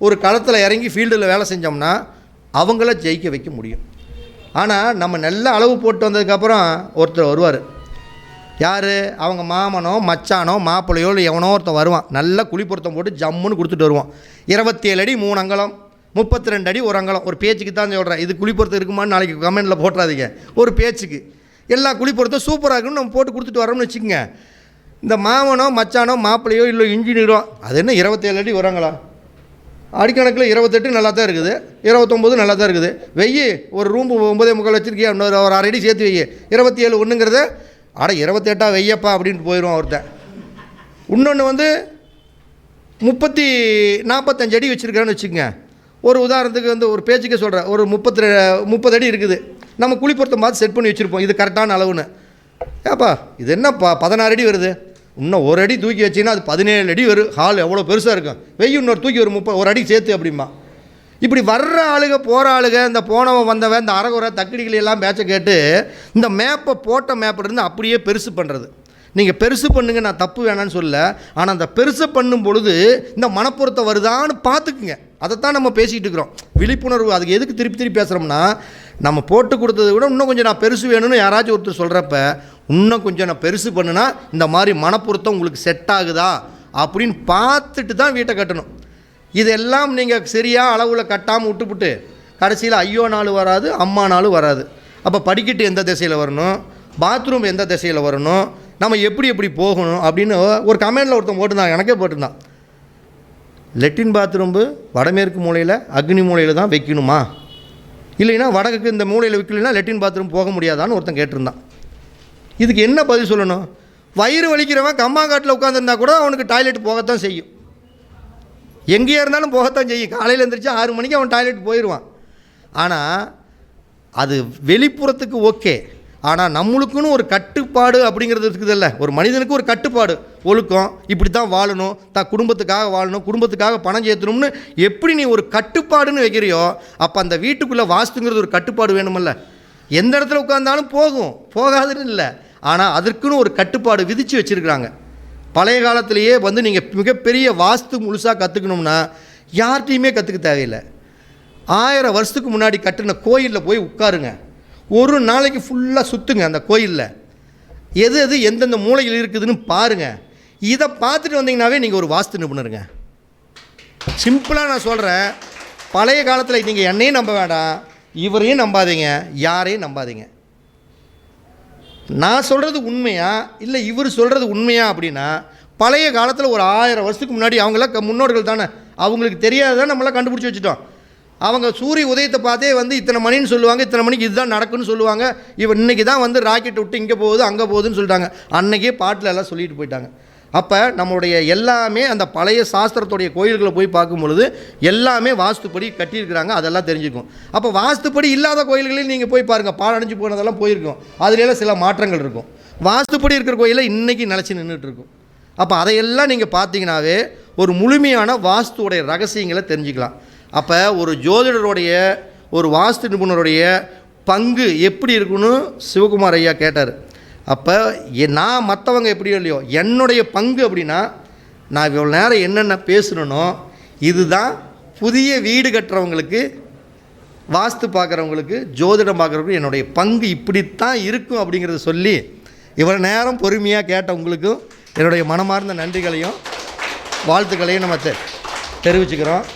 Speaker 1: ஒரு களத்தில் இறங்கி ஃபீல்டில் வேலை செஞ்சோம்னா அவங்கள ஜெயிக்க வைக்க முடியும். ஆனால் நம்ம நல்ல அளவு போட்டு வந்ததுக்கப்புறம் ஒருத்தர் வருவார். யார்? அவங்க மாமனோ மச்சானோ மாப்பிள்ளையோ இல்லை எவனோ ஒருத்தன் வருவான். நல்லா குழி பொருத்தம் போட்டு ஜம்முன்னு கொடுத்துட்டு வருவான். 27 அடி 3 அங்கலம், 32 அடி 1 அங்கலம். ஒரு பேச்சுக்கு தான் சொல்கிறேன். இது குழி பொருத்தம் இருக்குமான்னு நாளைக்கு கமெண்டில் போட்டுறாதீங்க. ஒரு பேச்சுக்கு எல்லா குழி பொருத்தம் சூப்பராக இருக்குன்னு நம்ம போட்டு கொடுத்துட்டு வரோம்னு வச்சுக்கோங்க. இந்த மாமனோ மச்சானோ மாப்பிள்ளையோ இல்லை இன்ஜினியரோ அது என்ன 27 அடி 1 அங்கலம், அடிக்கணக்கில் 28 நல்லா தான் இருக்குது, 29 நல்லா தான் இருக்குது. வெய்யி ஒரு ரூம் 9.25 வச்சுருக்கியா, இன்னொரு ஒரு 1/2 அடி சேர்த்து வெய்யி, 27 ஒன்றுங்கிறத 28 வெய்யப்பா அப்படின்ட்டு போயிடுவான் ஒருத்தன். இன்னொன்று வந்து 45 அடி வச்சுருக்கான்னு வச்சுக்கோங்க. ஒரு உதாரணத்துக்கு வந்து ஒரு பேச்சுக்கே சொல்கிறேன், ஒரு 30 அடி இருக்குது. நம்ம குழி பொருத்தம் பார்த்து செட் பண்ணி வச்சுருப்போம், இது கரெக்டான அளவுன்னு. ஏப்பா இது என்னப்பா 16 அடி வருது, இன்னும் 1 அடி தூக்கி வச்சிங்கன்னா அது 17 அடி வரும், ஹால் எவ்வளோ பெருசாக இருக்கும், வெய்ய இன்னொரு தூக்கி ஒரு 1 அடி சேர்த்து அப்படிமா. இப்படி வர்ற ஆளுக போகிற ஆளுக, இந்த போனவன் வந்தவன், இந்த அறகுறை தக்கடிகளெல்லாம் பேச்சை கேட்டு இந்த மேப்பை போட்ட மேப்பிலிருந்து அப்படியே பெருசு பண்ணுறது. நீங்கள் பெருசு பண்ணுங்க, நான் தப்பு வேணான்னு சொல்ல. ஆனால் அந்த பெருசு பண்ணும் பொழுது இந்த மனப்பொருத்தம் வருதான்னு பார்த்துக்குங்க. அதைத்தான் நம்ம பேசிகிட்டு இருக்கிறோம். விழிப்புணர்வு. அதுக்கு எதுக்கு திருப்பி பேசுகிறோம்னா, நம்ம போட்டு கொடுத்ததை விட இன்னும் கொஞ்சம் நான் பெருசு வேணும்னு யாராச்சும் ஒருத்தர் சொல்கிறப்ப இன்னும் கொஞ்சம் நான் பெருசு பண்ணுனா இந்த மாதிரி மனப்பொருத்தம் உங்களுக்கு செட் ஆகுதா அப்படின்னு பார்த்துட்டு தான் வீட்டை கட்டணும். இதெல்லாம் நீங்கள் சரியாக அளவில் கட்டாமல் விட்டுப்புட்டு கடைசியில் ஐயோ நாள் வராது, அம்மா நாள் வராது. அப்போ படிக்கட்டு எந்த திசையில் வரணும், பாத்ரூம் எந்த திசையில் வரணும், நம்ம எப்படி போகணும் அப்படின்னு ஒரு கமெண்டில் ஒருத்தன் போட்டுருந்தான், எனக்கே போட்டிருந்தான். லெட்டின் பாத்ரூம்பு வடமேற்கு மூலையில் அக்னி மூலையில் தான் வைக்கணுமா, இல்லைன்னா வடக்குக்கு இந்த மூலையில் வைக்கலைன்னா லெட்டின் பாத்ரூம் போக முடியாதான்னு ஒருத்தன் கேட்டிருந்தான். இதுக்கு என்ன பதில் சொல்லணும்? வயிறு வலிக்கிறவன் கம்மாங்காட்டில் உட்காந்துருந்தா கூட அவனுக்கு டாய்லெட் போகத்தான் செய்யும். எங்கேயா இருந்தாலும் போகத்தான் செய்யும். காலையில் எழுந்திரிச்சா 6 மணிக்கு அவன் டாய்லெட் போயிடுவான். ஆனால் அது வெளிப்புறத்துக்கு ஓகே. ஆனால் நம்மளுக்குன்னு ஒரு கட்டுப்பாடு அப்படிங்கிறது இருக்குதில்ல. ஒரு மனிதனுக்கு ஒரு கட்டுப்பாடு, ஒழுக்கம், இப்படி தான் வாழணும், குடும்பத்துக்காக வாழணும், குடும்பத்துக்காக பணம் சேர்த்தணும்னு எப்படி நீ ஒரு கட்டுப்பாடுன்னு வைக்கிறியோ, அப்போ அந்த வீட்டுக்குள்ளே வாஸ்துங்கிறது ஒரு கட்டுப்பாடு வேணுமல்ல. எந்த இடத்துல உட்கார்ந்தாலும் போகும், போகாதுன்னு இல்லை. ஆனால் அதற்குன்னு ஒரு கட்டுப்பாடு விதித்து வச்சுருக்குறாங்க. பழைய காலத்திலேயே வந்து நீங்கள் மிகப்பெரிய வாஸ்து முழுசாக கற்றுக்கணும்னா யார்கிட்டையுமே கற்றுக்க தேவையில்லை. 1000 வருஷத்துக்கு முன்னாடி கட்டின கோயிலில் போய் உட்காருங்க. ஒரு நாளைக்கு ஃபுல்லாக சுற்றுங்க அந்த கோயிலில். எது எது எந்தெந்த மூலையில் இருக்குதுன்னு பாருங்கள். இதை பார்த்துட்டு வந்தீங்கன்னாவே நீங்கள் ஒரு வாஸ்து நிபுணருங்க. சிம்பிளாக நான் சொல்கிறேன். பழைய காலத்தில் நீங்கள் என்னையும் நம்ப வேண்டாம், இவரையும் நம்பாதீங்க, யாரையும் நம்பாதீங்க. நான் சொல்கிறது உண்மையா இல்லை இவர் சொல்கிறது உண்மையா அப்படின்னா, பழைய காலத்தில் ஒரு 1000 வருஷத்துக்கு முன்னாடி அவங்களாம் முன்னோர்கள் தானே, அவங்களுக்கு தெரியாததான் நம்மளாம் கண்டுபிடிச்சி வச்சுட்டோம். அவங்க சூரிய உதயத்தை பார்த்தே வந்து இத்தனை மணின்னு சொல்லுவாங்க, இத்தனை மணிக்கு இதுதான் நடக்குன்னு சொல்லுவாங்க. இவன் இன்றைக்கி தான் வந்து ராக்கெட் விட்டு இங்கே போகுது அங்கே போகுதுன்னு சொல்லிட்டாங்க. அன்றைக்கே பாட்டில் எல்லாம் சொல்லிட்டு போயிட்டாங்க. அப்போ நம்மளுடைய எல்லாமே அந்த பழைய சாஸ்திரத்துடைய கோயில்களை போய் பார்க்கும் பொழுது எல்லாமே வாஸ்துப்படி கட்டியிருக்கிறாங்க, அதெல்லாம் தெரிஞ்சுக்கும். அப்போ வாஸ்துப்படி இல்லாத கோயில்களையும் நீங்கள் போய் பாருங்கள், பாழடைஞ்சு போனதெல்லாம் போயிருக்கும், அதுலெல்லாம் சில மாற்றங்கள் இருக்கும். வாஸ்துப்படி இருக்கிற கோயிலில் இன்றைக்கி நிலச்சி நின்றுட்டுருக்கும். அப்போ அதையெல்லாம் நீங்கள் பார்த்தீங்கன்னாவே ஒரு முழுமையான வாஸ்துவோடைய ரகசியங்களை தெரிஞ்சுக்கலாம். அப்போ ஒரு ஜோதிடருடைய ஒரு வாஸ்து நிபுணருடைய பங்கு எப்படி இருக்குன்னு சிவகுமார் ஐயா கேட்டார். அப்போ நான் மற்றவங்க எப்படியோ இல்லையோ என்னுடைய பங்கு அப்படின்னா, நான் இவ்வளோ நேரம் என்னென்ன பேசணுனோ இதுதான் புதிய வீடு கட்டுறவங்களுக்கு, வாஸ்து பார்க்குறவங்களுக்கு, ஜோதிடம் பார்க்குறவங்களுக்கு என்னுடைய பங்கு இப்படித்தான் இருக்கும் அப்படிங்கிறத சொல்லி இவ்வளோ நேரம் பொறுமையாக கேட்ட உங்களுக்கும் என்னுடைய மனமார்ந்த நன்றிகளையும் வாழ்த்துக்களையும் நம்ம தெரிவிச்சுக்கிறோம்.